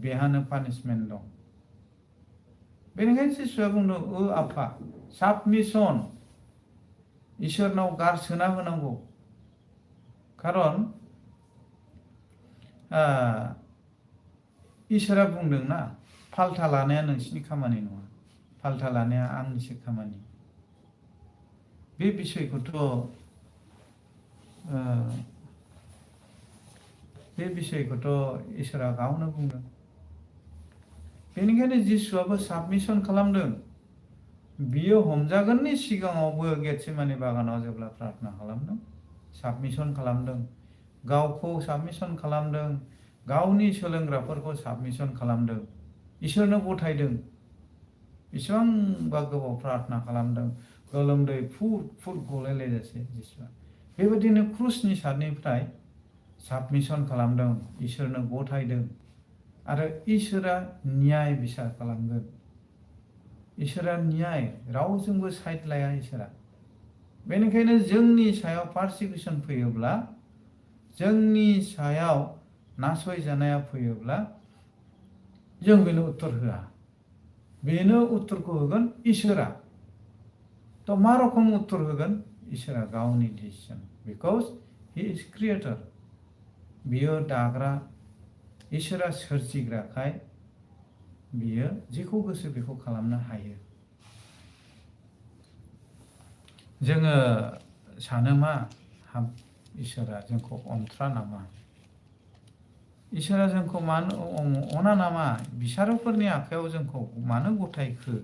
Speaker 1: बेहानो पानिशमेन्ट दं बेनिखायनो जिसुआ बुंदों आफा साबमिसन इसोरनाव गारसोना होनांगौ खारन इसोरा बुंदोंना फाल्था लानाया नोंसिनि खामानि नङा फाल्था लानाया आंनिसो खामानि बे बिसयखौथ' इसोरा गावनो बुंदों बेनिखायनो जिसुआबो साबमिसन खालामदों बियो हमजागोननि सिगाङावबो गेटसेमानि बागानाव जेब्ला प्रार्थना खालामदों साबमिसन खालामदों गावखौ साबमिसन खालामदों गावनि सोलोंग्राफोरखौ साबमिसन खालामदों इसोरनो गथायदों बेसेबांबा गोबाव प्रार्थना खालामदों गोलोमदै फुट फुट गलायलायजासे जिसुआ बेबायदिनो क्रुसनि सारनिफ्राय साबमिसन खालामदों इसोरनो गथायदों आरो इसोरा न्याय बिसार खालामगोन इसोरा न्याय रावजोंबो साइड लाया इसोरा बेनिखायनो जोंनि सायाव पारसिकिउसन फैयोब्ला जोंनि सायाव नासयजानाया फैयोब्ला जों बेनो उत्तर होआ बेनो उत्तरखौ होगोन इसोरा तो मा रखम उत्तर होगोन इसोरा गावनि decision because he is creator बियो दाग्रा इसोरा सोरजिग्राखाय बियो जेखौ गोसो बेखौ खालामनो हायो जोङो सानो मा इसोरा जोंखौ अनथ्रा नामा इसोरा जोंखौ मानो अना नामा बिसारफोरनि आखायाव जोंखौ मानो गथायखो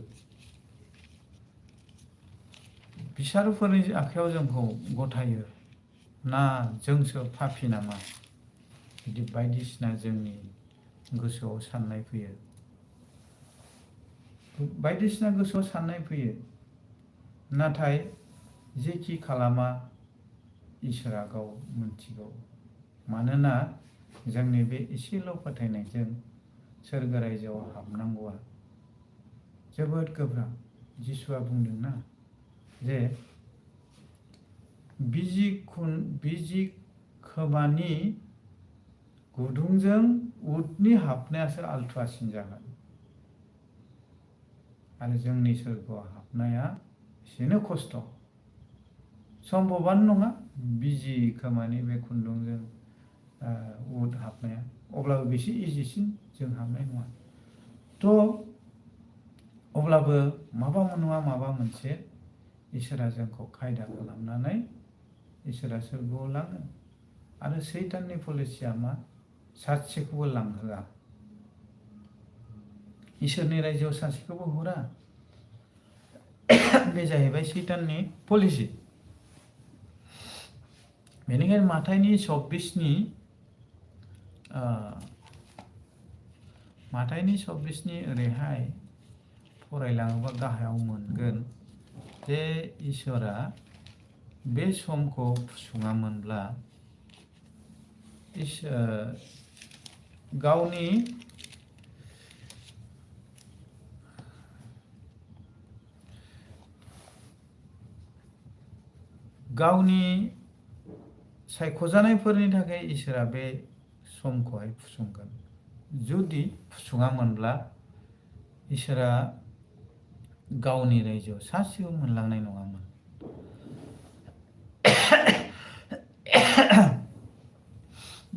Speaker 1: बिसारफोरनि आखायाव जोंखौ गथायो ना जोंसो पापी नामा बिदि बायदिसिना जोंनि गोसोआव साननाय फैयो बायदिसिना गोसोआव साननाय फैयो नाथाय जेखि खालामा इसोरा गाव मोनथिगौ मानोना जोंनि बे एसेल' फोथायनायजों सोरगो रायजोआव हाबनांगौआ जोबोद गोब्राब जिसुआ बुंदोंना जे बिजि खोमानि गुदुंजों उटनि हाबनायासो आल्थुआसिन जागोन आरो जोंनि सोरगोआव हाबनाया एसेनो खस्थ' सम्भबानो नङा बिजि खोमानि बे खुन्दुंजों उट हाबनाया अब्लाबो बेसे इजिसिन जों हाबनाय नङा थ' अब्लाबो माबा नङा माबा मोनसे इसोरा जोंखौ खायदा खालामनानै इसोरा सोरगोआव लाङो आरो सैताननि पलिसिया मा सासेखौबो लांहोआ इसोरनि रायजोआव सासेखौबो हरा बे जाहैबाय सैताननि पलिसि बेनिखायनो माथाइनि 26नि ओरैहाय फरायलाङोबा गाहायाव मोनगोन जे इसोरा बे समखौ फुसुङामोनब्ला गावनि सायख'जानायफोरनि थाखाय इसोरा बे समखौहाय फुसुंगोन जुदि फुसुङामोनब्ला इसोरा गावनि रायजोआव सासेबो मोनलांनाय नङामोन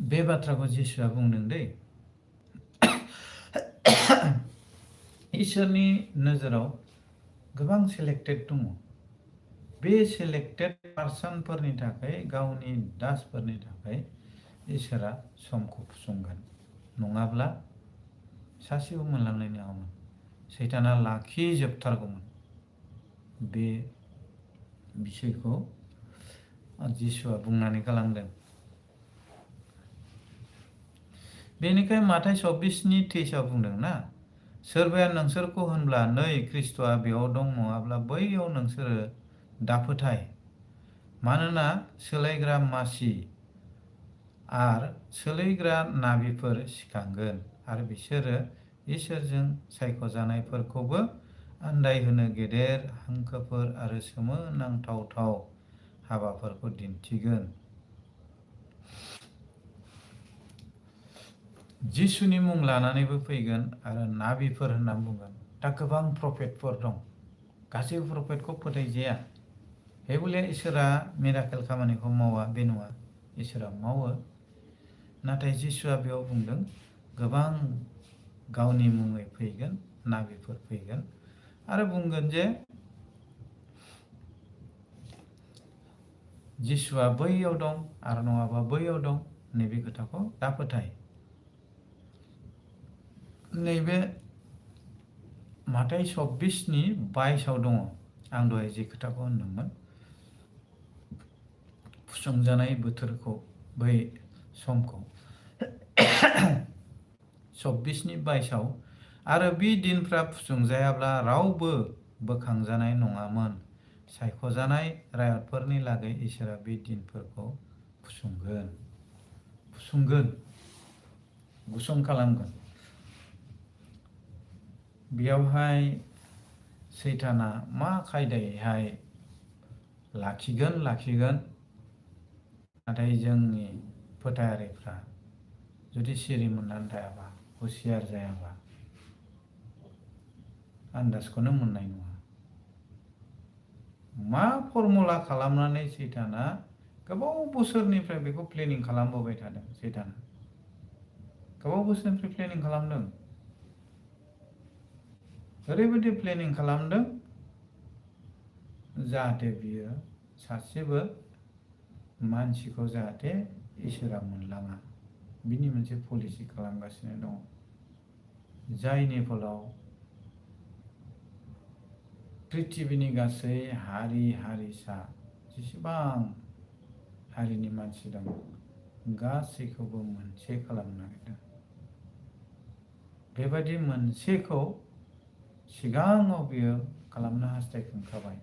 Speaker 1: बे बाथ्राखौ जिसुआ बुंदों दै इसोरनि नोजोराव गोबां सेलेक्टेड दङ बे सेलेक्टेड पार्सनफोरनि थाखाय गावनि दासफोरनि थाखाय इसोरा समखौ फुसुंगोन नङाब्ला सासेबो मोनलांनाय नङामोन सैताना लाखिजोबथारगौमोन बे बिसयखौ जिसुआ बुंनानै गालांदों बेनिखायनो माथाइ 26नि 23 बुंदों ना सोरबाया नोंसोरखौ होनब्ला नै ख्रिस्ट'आ बेयाव दं नङाब्ला बैयाव नोंसोरो दाफोथाय मानोना सोलायग्रा मासि आरो सोलायग्रा नाबिफोर सिखांगोन आरो बिसोरो इसोरजों सायख'जानायफोरखौबो आन्दायहोनो गेदेर हांखोफोर आरो सोमोनांथाव हाबाफोरखौ दिन्थिगोन। जिसुनि मुं लानानैबो फैगोन आरो नाबिफोर होनना बुंगोन। दा गोबां प्रफेटफोर दं। गासैबो प्रफेटखौ फोथायजाया। हेबुले इसोरा मिराकेल खामानिखौ मावा बे नङा, इसोरा मावो। नाथाय जिसुआ बेयाव बुंदों गोबां गावनि मुङै फैगोन, नाबिफोर फैगोन आरो बुंगोन जे जिसुआ बैयाव दं आरो नङाबा बैयाव दं। नैबे खोथाखौ दा फोथाय। नैबे माथाइ 24:22 दङ। आं दहाय जे खोथाखौ होनदोंमोन, फुसंजानाय बोथोरखौ, बै समखौ 24:22 आरो बे दिनफ्रा फुसंजायाब्ला रावबो बोखांजानाय नङामोन। सायख'जानाय रायतफोरनि लागै इसोरा बे दिनफोरखौ फुसंगोन, गुसुं खालामगोन। बेयावहाय सैताना मा खायदायैहाय लाखिगोन, नाथाय जोंनि फोथायारिफ्रा जुदि सिरि मोननानै थायाबा, हुसियार जायाबा, आन्दाजखौनो मोननाय नङा। मा फर्मुला खालामनानै सैताना गोबाव बोसोरनिफ्राय बेखौ प्लेनिं खालामबोबाय थादों। सैताना गोबाव बोसोरनिफ्राय प्लेनिं खालामदों। ओरैबायदि प्लेनिं खालामदों जाहाथे बियो सासेबो मानसिखौ जाहाथे इसोरा मोनलाङा, बिनि मोनसे पलिसि खालामगासिनो दङ। जायनि फलाव पृथिबिनि गासै हारि हारिसा जेसेबां हारिनि मानसि दं गासैखौबो मोनसे खालामनो नागिरदों। बेबायदि मोनसेखौ सिगाङाव बियो खालामनो हास्थायखांखाबाय।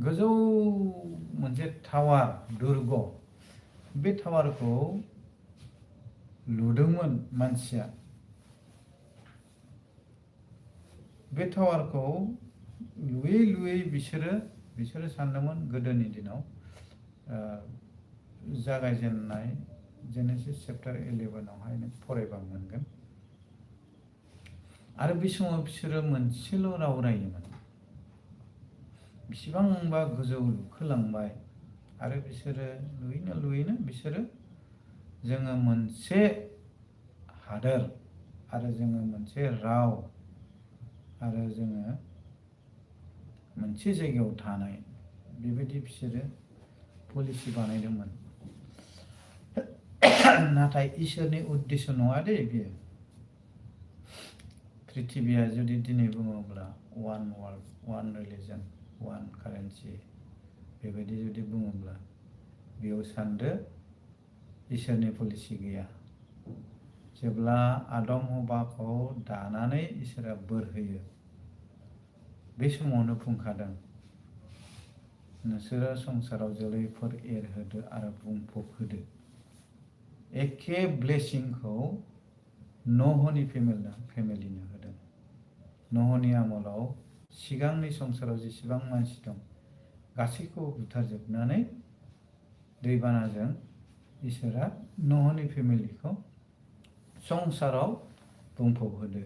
Speaker 1: गोजौ मोनसे टावार, दुर्ग, बे टावारखौ लुदोंमोन मानसिया। बे टावारखौ लुयै लुयै बिसोरो सानदोंमोन गोदोनि दिनाव जागायजेननाय जेनेसिस चेप्टार 11आवहाय नों फरायबा मोनगोन। आरो बे समाव बिसोरो मोनसेल' राव रायोमोन। बेसेबांबा गोजौ लुखोलांबाय आरो बिसोरो लुयैनो बिसोरो जोङो मोनसे हादोर आरो जोङो मोनसे राव आरो जोङो मोनसे जायगायाव थानाय, बेबायदि बिसोरो पलिसि बानायदोंमोन। नाथाय इसोरनि उद्देश्य नङा दे बियो। पृथिबिया जुदि दिनै बुङोब्ला one world, one religion, one currency, बेबायदि जुदि बुङोब्ला बेयाव सानदो इसोरनि पलिसि गैया। जेब्ला आदम हवाखौ दानानै इसोरा बोर होयो, बे समावनो बुंखादों नोंसोरो संसाराव जोलैफोर एरहोदो आरो बुंफबहोदो। एखे ब्लेसिंखौ नहनि फेमिलिनो होदों। नहनि आमोलाव सिगांनि संसाराव जेसेबां मानसि दं गासैखौबो बुथारजोबनानै दैबानाजों इसोरा नहनि फेमिलिखौ संसाराव बुंफबहोदो,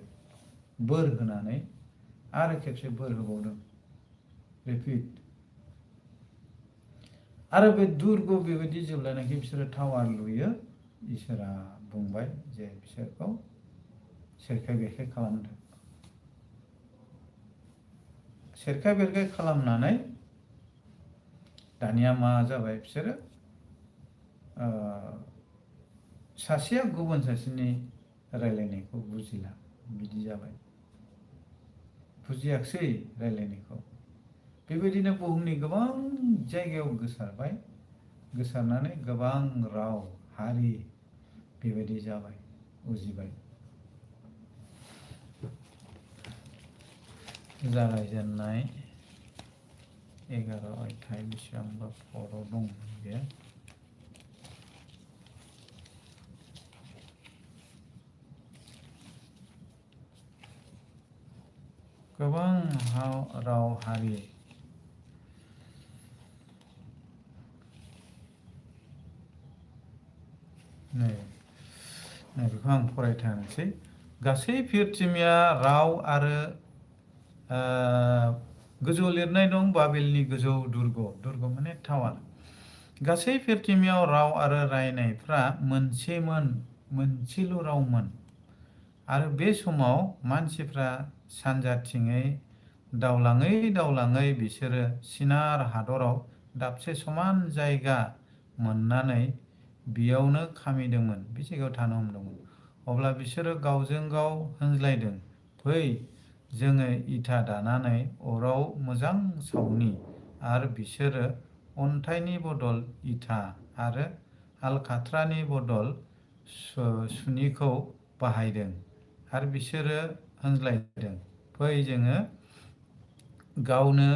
Speaker 1: बोर होनानै आरो खेबसे बोर होबावदों। रिपिट। आरो बे दुर्ग बेबायदि जेब्लानाखि बिसोरो टावार लुयो, इसोरा बुंबाय जे बिसोरखौ सेरखाय बेरखाय खालामदो। सेरखाय बेरखाय खालामनानै दानिया मा जाबाय, बिसोरो सासेया गुबुन सासेनि रायलायनायखौ बुजिला, बिदि जाबाय। बुजियाखसै रायलायनायखौ। बेबायदिनो बुहुमनि गोबां जायगायाव गोसारबाय, गोसारनानै गोबां राव, हारि बेबायदि जाबाय, उजिबाय। जागायजेननाय 11 अध्याय बेसेबांबा फर' दं बेयो। गोबां राव हारि बेखौ आं फरायथारनोसै। गासै प्रिथिबिया राव आरो गोजौ लिरनाय दं बाबेलनि गोजौ दुर्ग माने टावार। गासै प्रिथिबियाव राव आरो रायनायफ्रा मोनसेल' रावमोन। आरो बे समाव मानसिफ्रा सानजाथिङै दावलाङै बिसोरो सिनार हादराव दाबसे समान जायगा मोननानै बेयावनो खामिदोंमोन, बे जायगायाव थानो हमदोंमोन। अब्ला बिसोरो गावजों गाव होनज्लायदों, फै जोङो इथा दानानै अराव मोजां सावनि। आरो बिसोरो अन्थाइनि बदल इथा आरो आलकाट्रानि बदल सुनिखौ बाहायदों। आरो बिसोरो होनज्लायदों, फै जोङो गावनो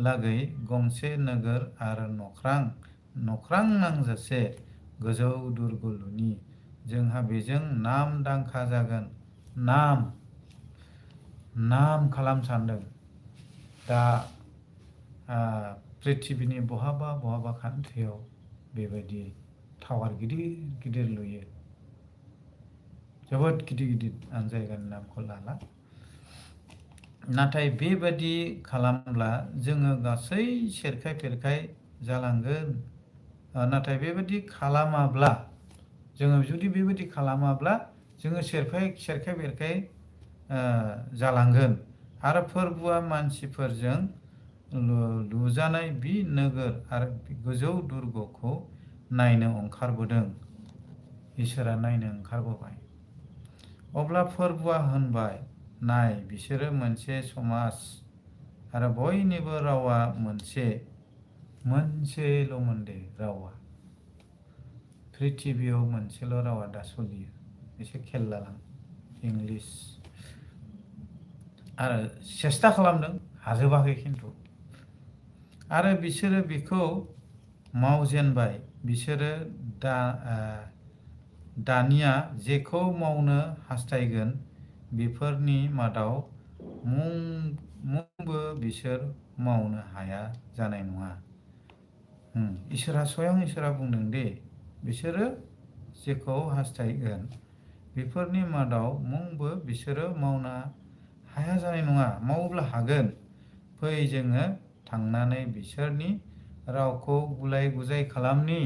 Speaker 1: लागै गंसे नोगोर आरो नख्रां नांजासे गोजौ दुर्ग लुनि। जोंहा बेजों नामदांखा जागोन। नाम खालाम सान्दों। दा प्रिथिबिनि बहाबा कान्ट्रियाव बेबायदि टावार गिदिर लुयो। जोबोद गिदिर आं जायगानि नामखौ लाला। नाथाय बेबादि खालामब्ला जोङो गासै सेरखाय बेरखाय जालांगोन। नाथाय बेबादि खालामाब्ला जोङो सेरखाय बेरखाय जालांगोन। आरो फोरबुआ मानसिफोरजों लुजानाय बि नोगोर आरो गोजौ दुर्गखौ नायनो ओंखारबोदों। इसोरा नायनो ओंखारबोबाय। अब्ला फोरबुआ होनबाय, नाय बिसोरो मोनसे समाज आरो बयनिबो रावा मोनसेल'मोन दे रावा। प्रिथिबियाव मोनसेल' रावा दा सोलियो। एसे खेल लालां इंलिस। आरो सेस्था खालामदों, हाजोबाखै खिन्थु। आरो बिसोरो बेखौ मावजेनबाय। बिसोरो दानिया जेखौ मावनो हास्थायगोन बेफोरनि मादाव मुंबो बिसोर मावनो हाया जानाय नङा। इसोरा बुंदों दे, बिसोरो जेखौ हास्थायगोन बेफोरनि मादाव मुंबो बिसोरो मावनो हाया जानाय नङा। मावोब्ला हागोन। फै जोङो थांनानै बिसोरनि रावखौ गुलाय गुजाय खालामनि।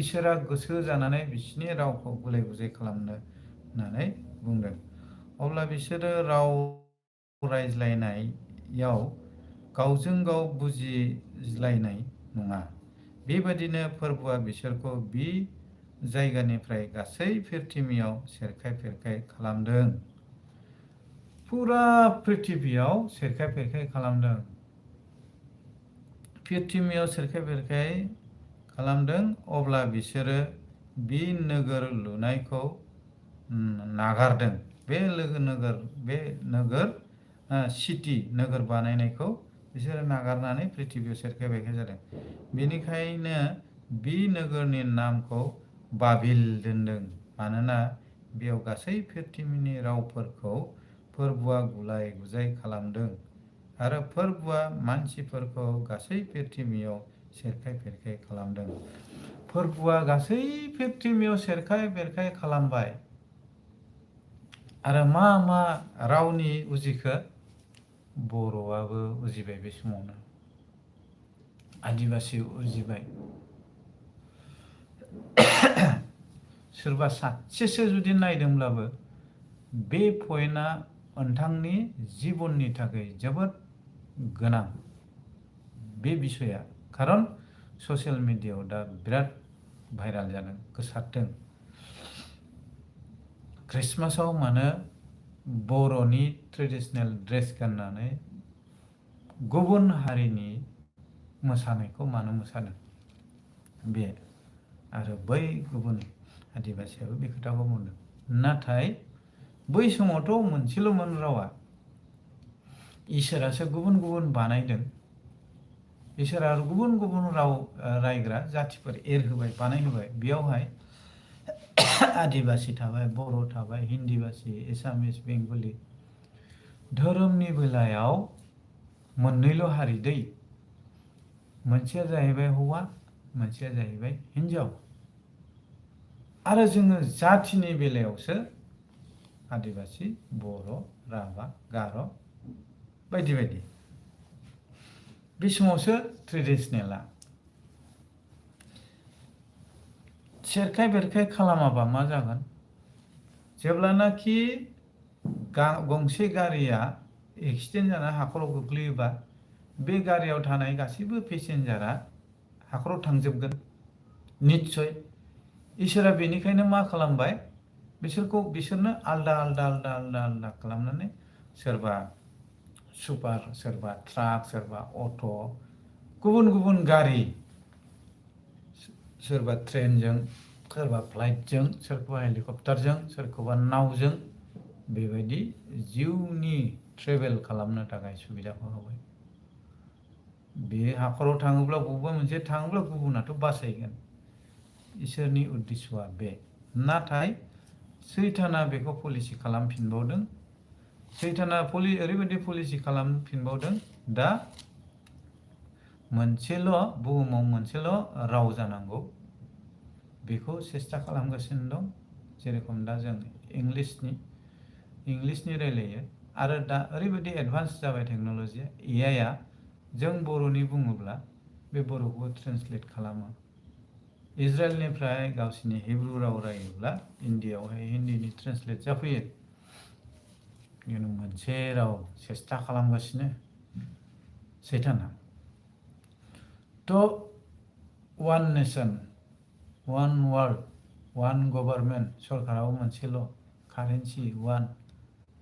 Speaker 1: इसोरा गोसो जानानै बिसोरनि रावखौ गुलाय गुजाय खालामनो होननानै बुंदों। अब्ला बिसोरो राव रायज्लायनायाव गावजों गाव बुजिलायनाय नङा। बेबादिनो फोरबुआ बिसोरखौ बि जायगानिफ्राय गासै प्रिथिबियाव सेरखाय बेरखाय खालामदों। फुरा प्रिथिबियाव सेरखाय बेरखाय खालामदों। प्रिथिबियाव सेरखाय बेरखाय खालामदों। अब्ला बिसोरो बि नोगोर लुनायखौ नागारदों। बे नोगोर बानायनायखौ बिसोरो नागारनानै प्रिथिबियाव सेरखाय बेरखाय जादों। बेनिखायनो बि नोगोरनि नामखौ बाबिल दोनदों। मानोना बेयाव गासै प्रिथिबिनि रावफोरखौ फोरबुआ गुलाय गुजाय खालामदों। आरो फोरबुआ मानसिफोरखौ गासै प्रिथिबियाव सेरखाय बेरखाय खालामदों। फोरबुआ गासै प्रिथिबियाव सेरखाय बेरखाय खालामबाय। आरो मा रावनि उजिखो? बर'आबो उजिबाय बे समावनो। आदिबासि उजिबाय। सोरबा सासेसो जुदि नायदोंब्लाबो बे पइन्टआ नोंथांनि जिबननि थाखाय जोबोद गोनां। बे बिसया। खारन ससियेल मिडियायाव दा बिराद भाइराल जादों, गोसारदों। ख्रिस्टमासाव मानो बर'नि ट्रेडिसनेल ड्रेस गाननानै गुबुन हारिनि मोसानायखौ मानो मोसादों? बे आरो बै गुबुन आदिबासियाबो बे खोथाखौ बुंदों। नाथाय बै समावथ' मोनसेल'मोन रावा। इसोरासो गुबुन गुबुन बानायदों। इसोरा गुबुन गुबुन राव रायग्रा जाथिफोर बानायहोबाय। बेयावहाय आदिबासि थाबाय, बर' थाबाय, हिन्दीबासि, एसामिस, बेंगलि धोरोमनि बेलायाव मोननैल' हारि दै, मोनसेया जाहैबाय हौवा, मोनसेया जाहैबाय हिन्जाव। आरो जोङो जाथिनि बेलायावसो आदिबासि, बर', राभा, गार' बायदि बायदि। बे समावसो ट्रेडिसनेला। सेरखाय बेरखाय खालामाबा मा जागोन? जेब्लानाखि गंसे गारिया एक्सिडेन्ट जाना हाखराव गोग्लैयोबा बे गारियाव थानाय गासैबो पेसेन्जारा हाखराव थांजोबगोन निस्सय। इसोरा बेनिखायनो मा खालामबाय, बिसोरनो आलदा आलदा आलदा आलदा आलदा खालामनानै सोरबा सुपार, सोरबा ट्राक, सोरबा अट', गुबुन गुबुन गारि, सोरबा ट्रेनजों, सोरबा फ्लाइटजों, सोरखौबा हेलिकप्टारजों, सोरखौबा नावजों, बेबायदि जिउनि ट्रेभेल खालामनो थाखाय सुबिदाखौ होबाय। बे हाखराव थाङोब्ला बबेबा मोनसे थाङोब्ला गुबुनाथ' बासायगोन। इसोरनि उद्देश्यआ बे। नाथाय सैताना बेखौ पलिसि खालामफिनबावदों। सैताना ओरैबायदि पलिसि खालामफिनबावदों, दा बुहुमाव मोनसेल' राव जानांगौ, बेखौ सेस्था खालामगासिनो दं। जेरेखम दा जों इंलिसनि रायलायो, आरो दा ओरैबायदि एडभान्स जाबाय टेक्न'लजिया, एआइआ जों बर'नि बुङोब्ला बे बर'खौ ट्रेन्सलेट खालामो। इजराइलनिफ्राय गावसिनि हिब्रु राव रायोब्ला इन्डियाआवहाय हिन्दीनि ट्रेन्सलेट जाफैयो। मोनसे राव सेस्था खालामगासिनो सैताना। थ' one nation, one world, one government, सरकाराबो मोनसेल', कारेन्सि वान,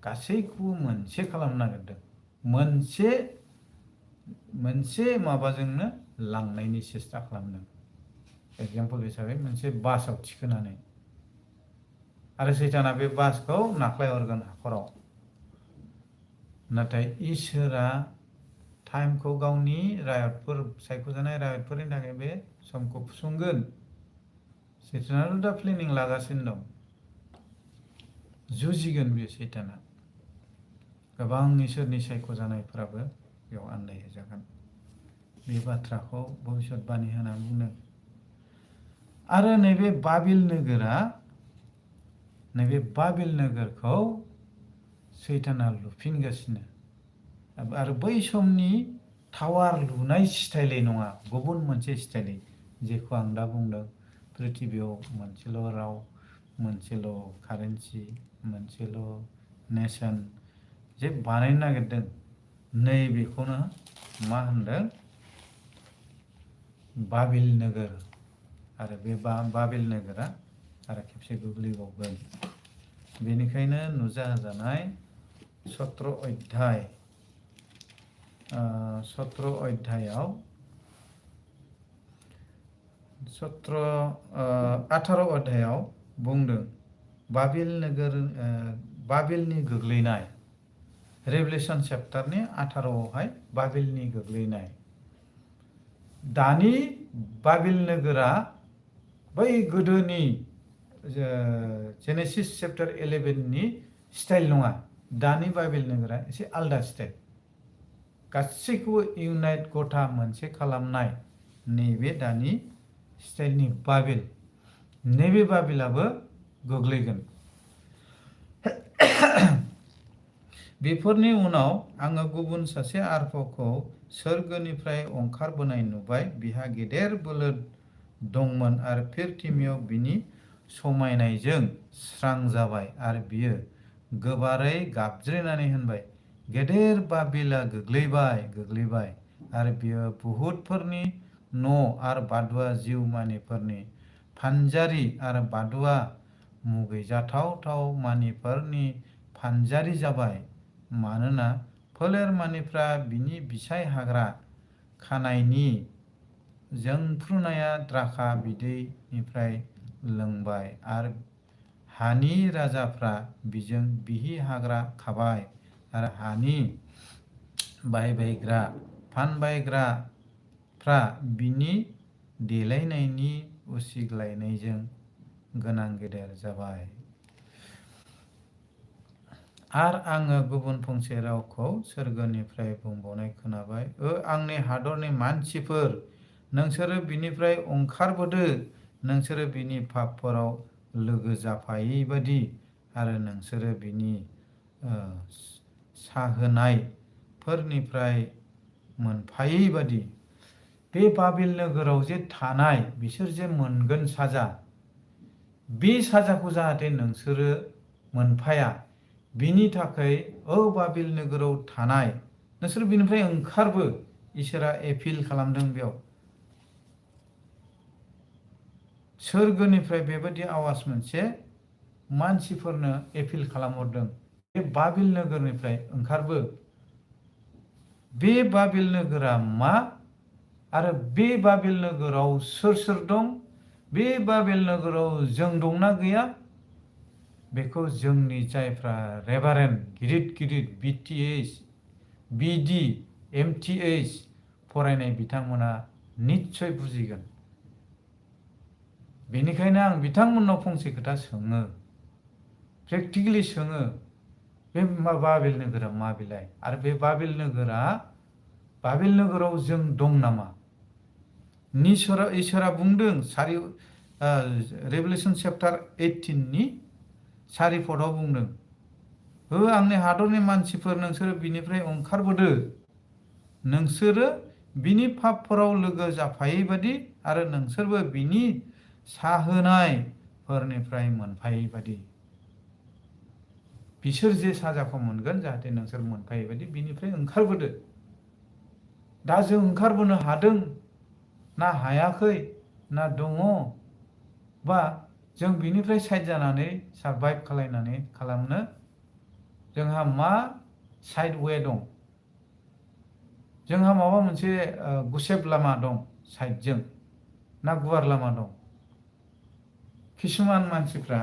Speaker 1: गासैखौबो मोनसे खालामनो नागिरदों। मोनसे माबाजोंनो लांनायनि सेस्था खालामदों। एगजामपोल हिसाबै मोनसे बासाव थिखोनानै, आरो सैताना बे बासखौ नाख्लायहरगोन हाखराव। नाथाय इसोरा टाइमखौ गावनि सायख'जानाय रायतफोरनि थाखाय बे समखौ फुसंगोन। सैतानाथ' दा प्लेनिं लागासिनो दं। जुजिगोन बे सैताना। गोबां इसोरनि सायख'जानायफोराबो बेयाव आन्दायहोजागोन। बे बाथ्राखौ भबिष्यतबाणी होना बुंदों। आरो नैबे बाबिल नोगोरखौ सैताना लुफिनगासिनो। आरो बै समनि टावार लुनाय स्टाइलै नङा, गुबुन मोनसे स्टाइलै, जेखौ आं दा बुंदों, प्रिथिबियाव मोनसेल' राव, मोनसेल' कारेन्सि, मोनसेल' नेसन जे बानायनो नागिरदों, नैबेखौनो मा होनदों? बाबिल नोगोर। आरो बे बाबिल नोगोरा आरो खेबसे गोग्लैबावगोन। बेनिखायनो नुजाहोजानाय 17 अध्यायाव 18 अध्यायाव बुंदों बाबिलनि गोग्लैनाय। रेभेलेशन चैप्टारनि 18आवहाय बाबिलनि गोग्लैनाय। दानि बाबिल नोगोरा बै गोदोनि जेनेसिस चैप्टार 11नि स्टाइल नङा। दानि बाबिल नोगोरा एसे आलदा स्टाइल। गासैखौबो इउनाइट, गथा मोनसे खालामनाय नैबे दानि स्टाइलनि बाबिल। नैबे बाबिलाबो गोग्लैगोन। बेफोरनि उनाव आङो गुबुन सासे आर्फखौ सोरगोनिफ्राय ओंखारबोनाय नुबाय। बिहा गेदेर बोलो दंमोन आरो पृथ्वीयाव बिनि समायनायजों स्रां जाबाय। आरो बियो गोबारै गाबज्रिनानै होनबाय, गेदेर बाबिलआ गोग्लैबाय, आरो बियो बुहुतफोरनि न' आरो बादुवा जिउमानिफोरनि फानजारि आरो बादुवा मुगैजाथाव मानिफोरनि फानजारि जाबाय। मानोना फोलेरमानिफ्रा बिनि बिसाय हाग्रा खानायनि जोंफ्रुनाया द्राखा बिदैनिफ्राय लोंबाय, आरो हानि राजाफ्रा बिहि हाग्रा खाबाय, आरो हानि फानबायग्राफ्रा बिनि देलायनायनि उसिग्लायनायजों गोनां गेदेर जाबाय। आर आङो गुबुन फंसे रावखौ सोरगोनिफ्राय बुंबावनाय खोनाबाय, आंनि हादरनि मानसिफोर, नोंसोरो बिनिफ्राय ओंखारबोदो, नोंसोरो बिनि पापफोराव लोगो जाफायै बादि आरो नोंसोरो बिनि साहोनायफोरनिफ्राय मोनफायै बादि। बे बाबिल नोगोराव जे थानाय बिसोर जे मोनगोन साजा, बे साजाखौ जाहाथे नोंसोरो मोनफाया, बिनि थाखाय बाबिल नोगोराव थानाय नोंसोर बिनिफ्राय ओंखारबो। इसोरा एपिल खालामदों बेयाव। सोरगोनिफ्राय बेबायदि आवाज मोनसे मानसिफोरनो एपिल खालामहरदों, बे बाबिल नोगोरनिफ्राय ओंखारबो। बे बाबिल नोगोरा मा आरो बे बाबिल नोगोराव सोर सोर दं, बे बाबिल नोगोराव जों दंना गैया, बेखौ जोंनि जायफ्रा रेभारेन्ड गिदिर गिदिर BTS, BD, MTH फरायनाय बिथांमोना निस्सय बुजिगोन। बेनिखायनो आं बिथांमोननाव फंसे खोथा सोङो, प्रेक्टिकेलि सोङो, बे बाबिल नोगोरा मा बिलाय? आरो बे बाबिल नोगोराव जों दं नामा? इसोरा बुंदों रेभेलेसन चैप्टार 18 नि 4 पदआव बुंदों, आंनि हादरनि मानसिफोर, नोंसोरो बिनिफ्राय ओंखारबोदो, नोंसोरो बिनि पापफोराव लोगो जाफायै बादि आरो नोंसोरबो बिनि साहोनायफोरनिफ्राय मोनफायै बादि। बिसोर जे साजाखौ मोनगोन जाहाथे नोंसोर मोनफायै बादि बिनिफ्राय ओंखारबोदो। दा जों ओंखारबोनो हादों ना हायाखै, ना दङ, बा जों बिनिफ्राय साइड जानानै सारभाइभ खालामनो जोंहा मा साइड वे दं? जोंहा माबा मोनसे गुसेब लामा दं साइडजों, ना गुवार लामा दं? किसुमान मानसिफ्रा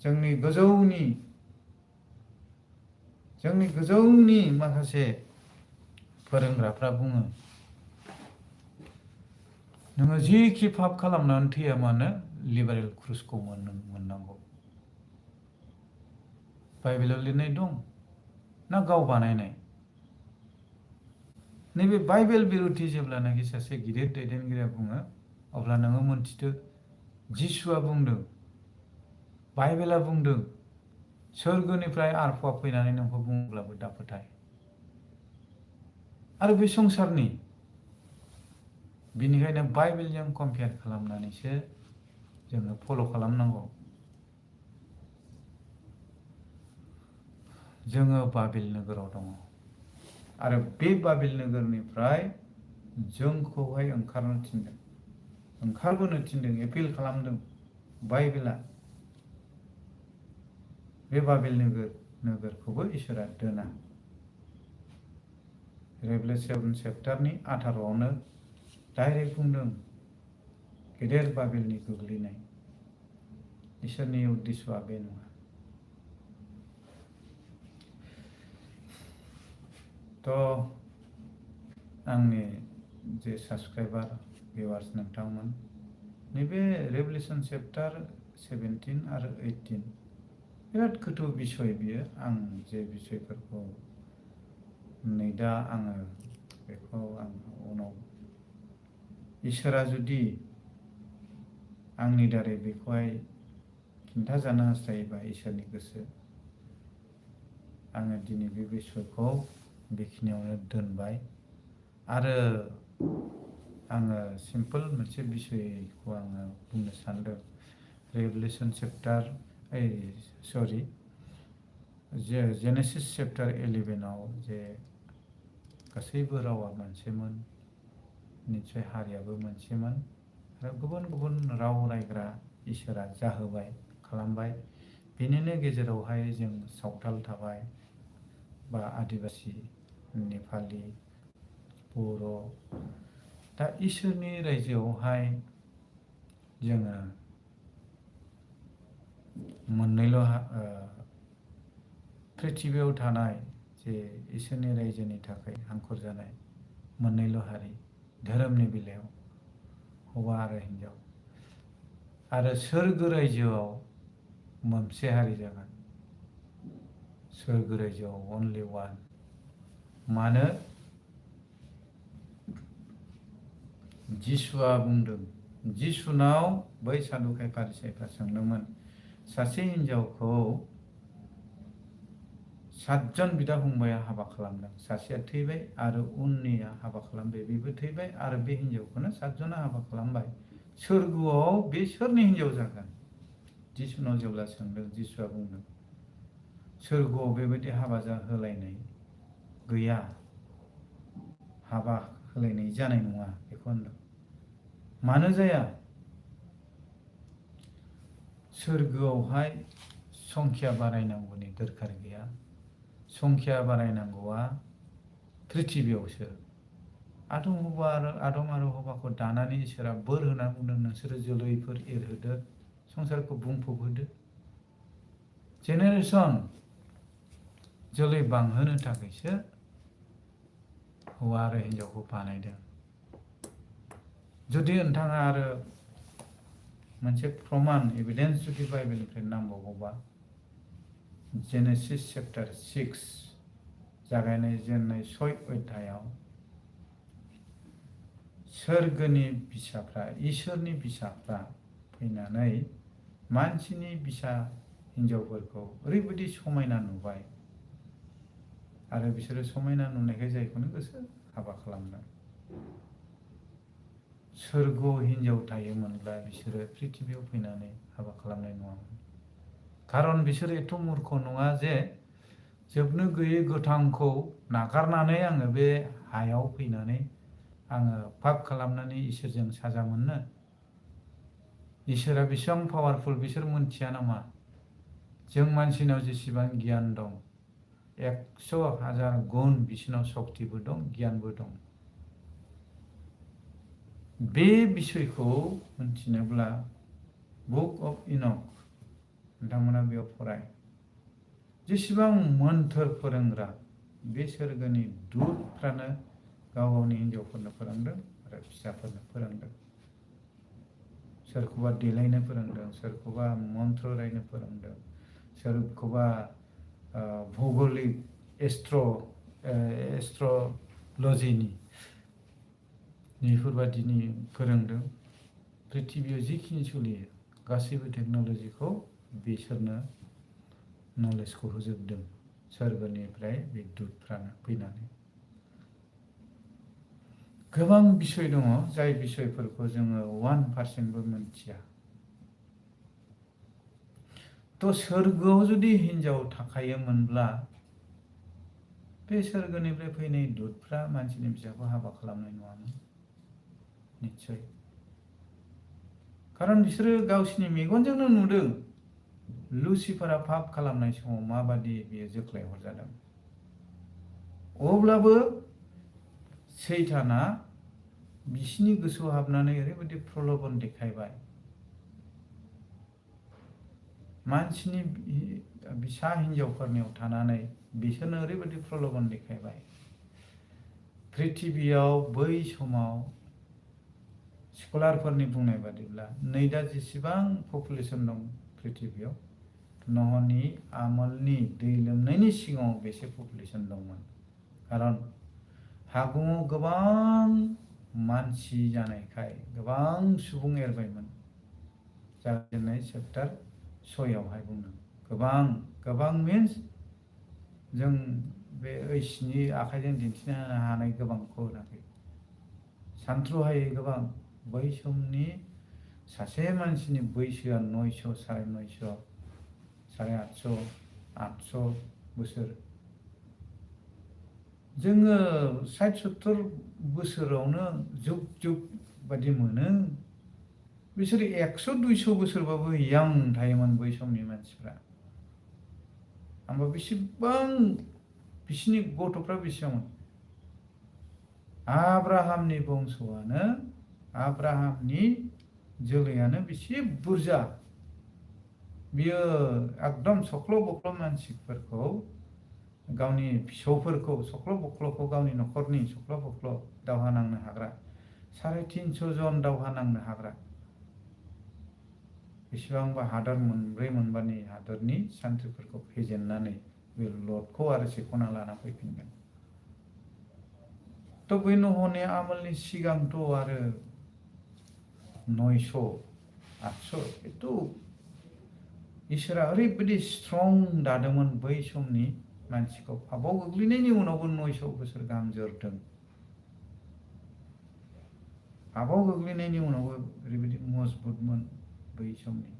Speaker 1: जोंनि गोजौनि माखासे फोरोंग्राफ्रा बुङो, नोङो जिखि पाप खालामनानै थैया मानो लिबारेल क्रुसखौ मोननांगौ। बाइबेलाव लिरनाय दं ना गाव बानायनाय? नैबे बाइबेल बिरुद्धि जेब्लानाखि सासे गिदिर दैदेनगिरिया बुङो, अब्ला नोङो मोनथिदो, जिसुआ बुंदों, बाइबेला बुंदों, सोरगोनिफ्राय आरफा फैनानै नोंखौ बुङोब्लाबो दा फोथाय। आरो बे संसारनि, बिनिखायनो बाइबेलजों कम्पेयार खालामनानैसो जोङो फल' खालामनांगौ। जोङो बाबिल नोगोराव दङ आरो बे बाबिल नोगोरनिफ्राय जोंखौहाय ओंखारनो थिनदों, ओंखारबोनो थिनदों, एपिल खालामदों बाइबेला। बे बाबिल नोगोरखौबो इसोरा दोना। रेभेलेसन चैप्टारनि 18आवनो डाइरेक्ट बुंदों, गेदेर बाबिलनि गोग्लैनाय। इसोरनि उद्देश्यआ बे नङा। आंनि जे साबस्क्राइबार भिउवार्स नोंथांमोन, नैबे रेभेलेसन चैप्टार 17 आरो 18 बिराद गोथौ बिसय बियो। आं जे बिसयफोरखौ नै दा आङो बेखौ आं उनाव इसोरा जुदि आंनि दारै बेखौहाय खिन्थाजानो हास्थायोबा इसोरनि गोसो, आङो दिनै बे बिसयखौ बेखिनियावनो दोनबाय। आरो आङो सिम्पोल मोनसे बिसयखौ आङो बुंनो सानदों। रेभेलेसन चैप्टार जेनेसिस चैप्टार 11आव जे गासैबो रावा मोनसेमोन, निस्सय हारियाबो मोनसेमोन, आरो गुबुन गुबुन राव रायग्रा इसोरा जाहोबाय, खालामबाय। बेनिनो गेजेरावहाय जों सावथाल थाबाय, बा आदिबासि, नेपालि, बर'। दा इसोरनि रायजोआवहाय जोङो मोननैल' पृथिबियाव थानाय जे इसोरनि रायजोनि थाखाय हांखुर जानाय मोननैल' हारि, धोरोमनि बेलायाव हौवा आरो हिन्जाव। आरो सोरगो रायजोआव मोनसे हारि जागोन, सोरगो रायजोआव अनलि वान। मानो जिसुआ बुंदों, जिसुनाव बै सादुकाय फारिसाइफ्रा सोंदोंमोन, सासे हिनजावखौ 7 जन बिदा फंबाया हाबा खालामदों, सासेया थैबाय आरो उननिया हाबा खालामबाय, बेबो थैबाय आरो बे हिनजावखौनो 7 जना हाबा खालामबाय, सोरगोआव बे सोरनि हिनजाव जागोन? जिसुनाव जेब्ला सोंदों, जिसुआ बुंदों सोरगोआव बेबायदि हाबा होलायनाय गैया, हाबा होलायनाय जानाय नङा बेखौ होनदों। मानो जाया? सोरगोआवहाय संख्या बारायनांगौनि दरखार गैया। संख्या बारायनांगौआ पृथिबियावसो। आदम आरो हवाखौ दानानै इसोरा बोर होना बुंदों, नोंसोरो जोलैफोर एरहोदो, संसारखौ बुंफबहोदो। जेनेरेसन जोलै बांहोनो थाखायसो हौवा आरो हिनजावखौ बानायदों। जुदि नोंथाङा आरो मोनसे प्रमाण एभिडेन्स जुदि बाइबेलनिफ्राय नांबावगौबा, जेनेसिस चेप्टार 6 जागायनाय जेननाय 6 अध्यायाव सोरगोनि बिसाफ्रा, इसोरनि बिसाफ्रा फैनानै मानसिनि बिसा हिनजावफोरखौ ओरैबायदि समायना नुबाय आरो बिसोरो समायना नुनायखाय जायखौनो गोसो हाबा खालामदों। सोरगोआव हिनजाव थायोमोनब्ला बिसोरो पृथिबियाव फैनानै हाबा खालामनाय नङामोन। खारन बिसोरो एथ' मूर्ख नङा जे जोबनो गैयै गोथांखौ नागारनानै आङो बे हायाव फैनानै आङो पाप खालामनानै इसोरजों साजा मोननो। इसोरा बेसेबां पावारफुल बिसोर मोनथिया नामा? जों मानसिनाव जेसेबां गियान दं, 100,000 गुन बिसोरनाव सक्तिबो दं, गियानबो दं। बे बिसयखौ मिथिनोब्ला बुक अफ इनक नोंथांमोना बेयाव फराय। जेसेबां मोन्थोर फोरोंग्रा बे सोरगोनि दुतफ्रानो गाव गावनि हिनजावफोरनो फोरोंदों आरो फिसाफोरनो फोरोंदों। सोरखौबा देलायनो फोरोंदों, सोरखौबा मन्त्र रायनो फोरोंदों, सोरखौबा भौगोलिक एस्ट्रलजिनि बेफोरबादिनि फोरोंदों। पृथिबियाव जिखिनि सोलियो गासैबो टेक्न'लजिखौ बिसोरनो नलेजखौ होजोबदों, सोरगोनिफ्राय बे दुतफ्रानो फैनानै। गोबां बिसय दङ जाय बिसयफोरखौ जोङो 1% मोनथिया। थ' सोरगोआव जुदि हिनजाव थाखायोमोनब्ला बे सोरगोनिफ्राय फैनाय दुतफ्रा मानसिनि फिसाखौ हाबा खालामनाय नङामोन निस्सय। खारन बिसोरो गावसिनि मेगनजोंनो नुदों लुसिफारा पाप खालामनाय समाव माबादि बियो जोख्लाय हरजादों। अब्लाबो सैताना बिसिनि गोसोआव हाबनानै ओरैबायदि प्रलोभन देखायबाय, मानसिनि फिसा हिनजावफोरनियाव थानानै बिसोरनो ओरैबायदि प्रलोभन देखायबाय। पृथिबियाव बै समाव स्कलारफोरनि बुंनाय बादिब्ला नै दा जेसेबां पपुलेसन दं पृथिबियाव, नहनि आमोलनि दै लोमनायनि सिगाङाव बेसे पपुलेसन दंमोन। खारन हागुङाव गोबां मानसि जानायखाय गोबां सुबुं एरबायमोन। जागायजेननाय चेप्टार 6आवहाय बुंदों। गोबां मिन्स जों बे ओइसिनि आखाइजों दिन्थिनो हानाय गोबांखौ होनाखै, सानथ्र'हायै गोबां। बै समनि सासे मानसिनि बैसोआ 900, 950, 850, 800 बोसोर। जोङो 60-70 बोसोरावनो जुग बादि मोनो। बिसोर 100-200 बोसोरबाबो यां थायोमोन बै समनि मानसिफ्रा। होमबा बेसेबां बिसिनि गथ'फ्रा बेसेबांमोन? आब्राहामनि बंस'आनो, आब्राहामनि जोलैयानो बेसे बुरजा। बियो एकदम सख्ल' बख्ल' मानसिफोरखौ, गावनि फिसौफोरखौ सख्ल' बख्ल'खौ, गावनि न'खरनि सख्ल' बख्ल' दावहा नांनो हाग्रा 350 जन दावहा नांनो हाग्रा, बेसेबांबा हादर मोनब्रै मोनबानि हादरनि सान्थ्रिफोरखौ फेजेननानै बे लटखौ आरो सेख'ना लाना फैफिनगोन। तो बै नह'नि आमोलनि सिगांथ' आरो 900 800 एथ' इसोरा ओरैबायदि स्ट्रं दादोंमोन बै समनि मानसिखौ पापाव गोग्लैनायनि उनावबो 900 बोसोर गाहाम जोरदों। पापाव गोग्लैनायनि उनावबो ओरैबायदि मजबुतमोन बै समनि।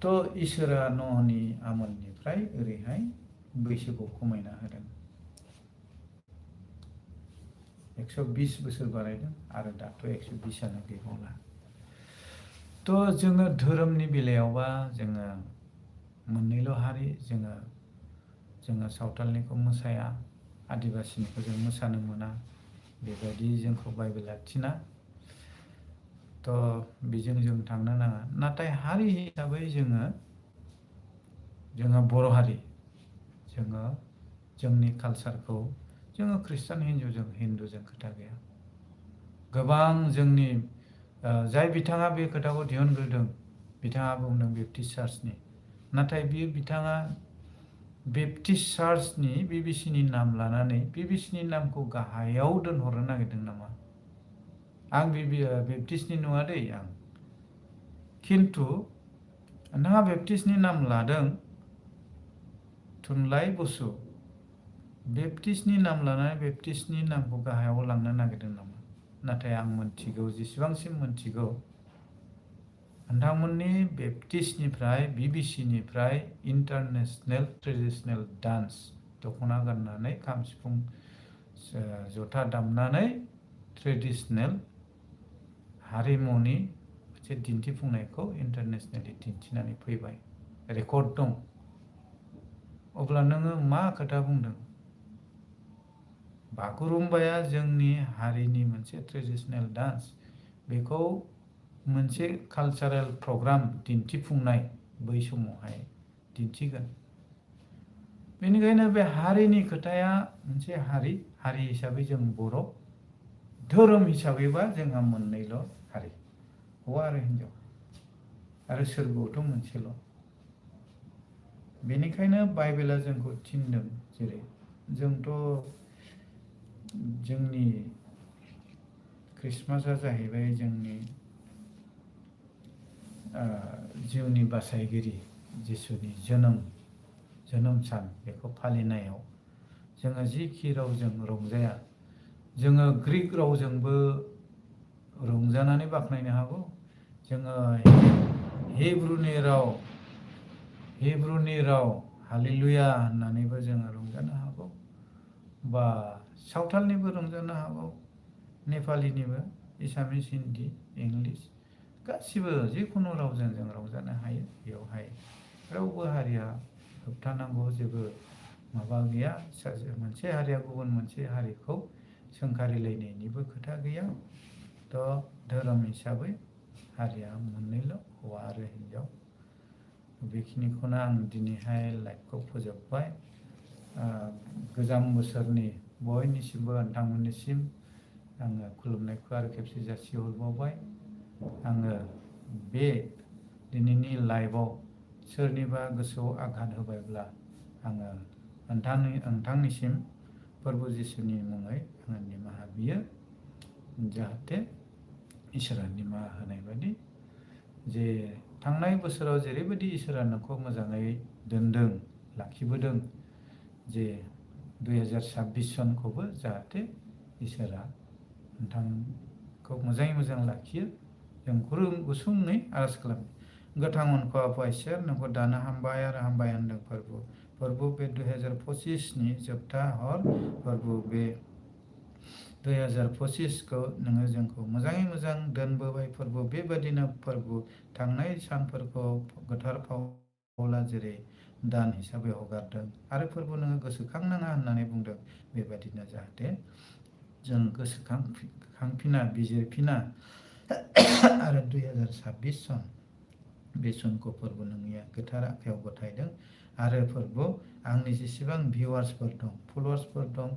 Speaker 1: तो इसोरा नह'नि आमोलनिफ्राय ओरैहाय बैसोखौ खमायना होदों। 120 बोसोर बारायदों आरो दाथ' 120आनो गैबावला। तो जोङो धोरोमनि बेलायावबा जोङो मोननैल' हारि, जोङो सावथालनिखौ मोसाया, आदिबासिनिखौ जों मोसानो मोना, बेबायदि जोंखौ बाइबेला थिना। तो बेजों जों थांनो नाङा। नाथाय हारि हिसाबै जोङो बर' हारि, जोङो जोंनि कालचारखौ जोङो खृष्टान हिन्दुजों खोथा गैया। गोबां जोंनि जाय बिथाङा बे खोथाखौ दिहुनग्रोदों बिथाङा बुंदों बेप्टिस्ट चार्चनि, नाथाय बिथाङा बेप्टिस्ट चार्चनि बिबिसिनि नाम लानानै बिबिसिनि नामखौ गाहायाव दोनहरनो नागिरदों नामा? आं बेप्टिस्टनि नङा दै आं, खिन्थु नोंथाङा बेप्टिस्टनि नाम लादों थुनलाइ बसु, बेप्टिस्टनि नाम लानानै बेप्टिस्टनि नामखौ गाहायाव लांनो नागिरदों नामा? नाथाय आं मोनथिगौ, जेसेबांसिम मोनथिगौ, नोंथांमोननि बेप्टिस्टनिफ्राय बिबिसिनिफ्राय इन्टारनेशनेल ट्रेडिशनेल डान्स, दख'ना गाननानै खाम सिफुं जथा दामनानै ट्रेडिशनेल हारिमुनि मोनसे दिन्थिफुंनायखौ इन्टारनेशनेलि दिन्थिनानै फैबाय, रेकर्ड दं। अब्ला नोङो मा खोथा बुंदों? बागुरुम्बाया जोंनि हारिनि मोनसे ट्रेडिशनेल डान्स, बेखौ मोनसे कालचारेल प्रग्राम दिन्थिफुंनाय बै समावहाय दिन्थिगोन। बेनिखायनो बे हारिनि खोथाया मोनसे हारि हिसाबै जों बर', धोरोम हिसाबैबा जोंहा मोननैल' हारि, हौवा आरो हिन्जाव, आरो सोरगोआवथ' मोनसेल'। बेनिखायनो बाइबेला जोंखौ थिनदों, जेरै जोंथ' जोंनि ख्रिस्टमासआ जाहैबाय जोंनि जिउनि बासायगिरि जिसुनि जोनोम सान, बेखौ फालिनायाव जोङो जिखि रावजों रंजाया, जोङो ग्रीक रावजोंबो रंजानानै बाख्नायनो हागौ, जोङो हिब्रुनि राव हालेलुया होननानैबो जोङो रंजानो हागौ, बा सावथालनिबो रंजानो हागौ, नेपालिनिबो, एसामिस, हिन्दी, इंलिश, गासिबो जिखुनु रावजों जों रंजानो हायो। बेयावहाय रावबो हारिया होबथानांगौ जेबो माबा गैया। मोनसे हारिया गुबुन मोनसे हारिखौ सोंखारिलायनायनिबो खोथा गैया। तो धोरोम हिसाबै हारिया मोननैल', हौवा आरो हिन्जाव। बेखिनिखौनो आं दिनैहाय लाइभखौ फोजोबबाय। गोजाम बोसोरनि बयनिसिमबो नोंथांमोननिसिम आङो खुलुमनायखौ आरो खेबसे जासिहरबावबाय। आङो बे दिनैनि लाइभआव सोरनिबा गोसोआव आघात होबायब्ला आङो नोंथांनिसिम प्रभु जिसुनि मुङै आङो निमाहा बियो, जाहाथे इसोरा निमाहा होनाय बायदि, जे थांनाय बोसोराव जेरैबायदि इसोरा नोंखौ मोजाङै दोनदों, लाखिबोदों, जे 2026 सनखौबो जाहाथे इसोरा नोंथांखौ मोजाङै मोजां लाखियो, जों गुसुङै आरज खालामो। गोथां अनखौ आफा इसोर नोंखौ दानो हामबाय आरो हामबाय होनदों फोरबु बे 2025नि जोबथा हर, फोरबु बे 2025खौ नोङो जोंखौ मोजाङै मोजां दोनबोबाय। फोरबु बेबादिनो फोरबु थांनाय सानफोरखौ गोथार पाउला जेरै दान हिसाबै हगारदों आरो फोरबु नोङो गोसोखांनाङा होननानै बुंदों, बेबादिनो जाहाथे जों गोसोखांफिना, बिजिरफिना आरो 2026 सन, बे सनखौ फोरबु नोंनिया गोथार आखायाव गथायदों। आरो फोरबु आंनि जेसेबां भिउवार्सफोर दं, फलोवार्सफोर दं,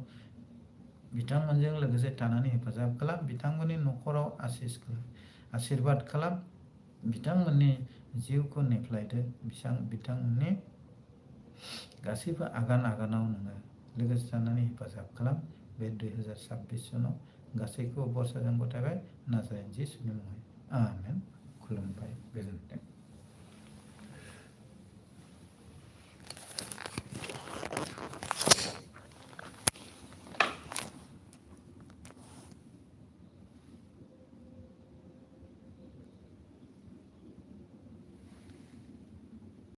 Speaker 1: बिथांमोनजों लोगोसे थानानै हेफाजाब खालाम, बिथांमोननि न'खराव आशीर्बाद खालाम, बिथांमोननि जिउखौ नेफ्लायदो, बिथांमोननि गासैबो आगान आगानाव नोङो लोगोसे जानानै हेफाजाब खालाम। बे 2026 सनाव गासैखौबो बरसाजों गथायबाय नाजानाय जिसुनि मुङै आमेन। खुलुमबाय, गोजोन्थों।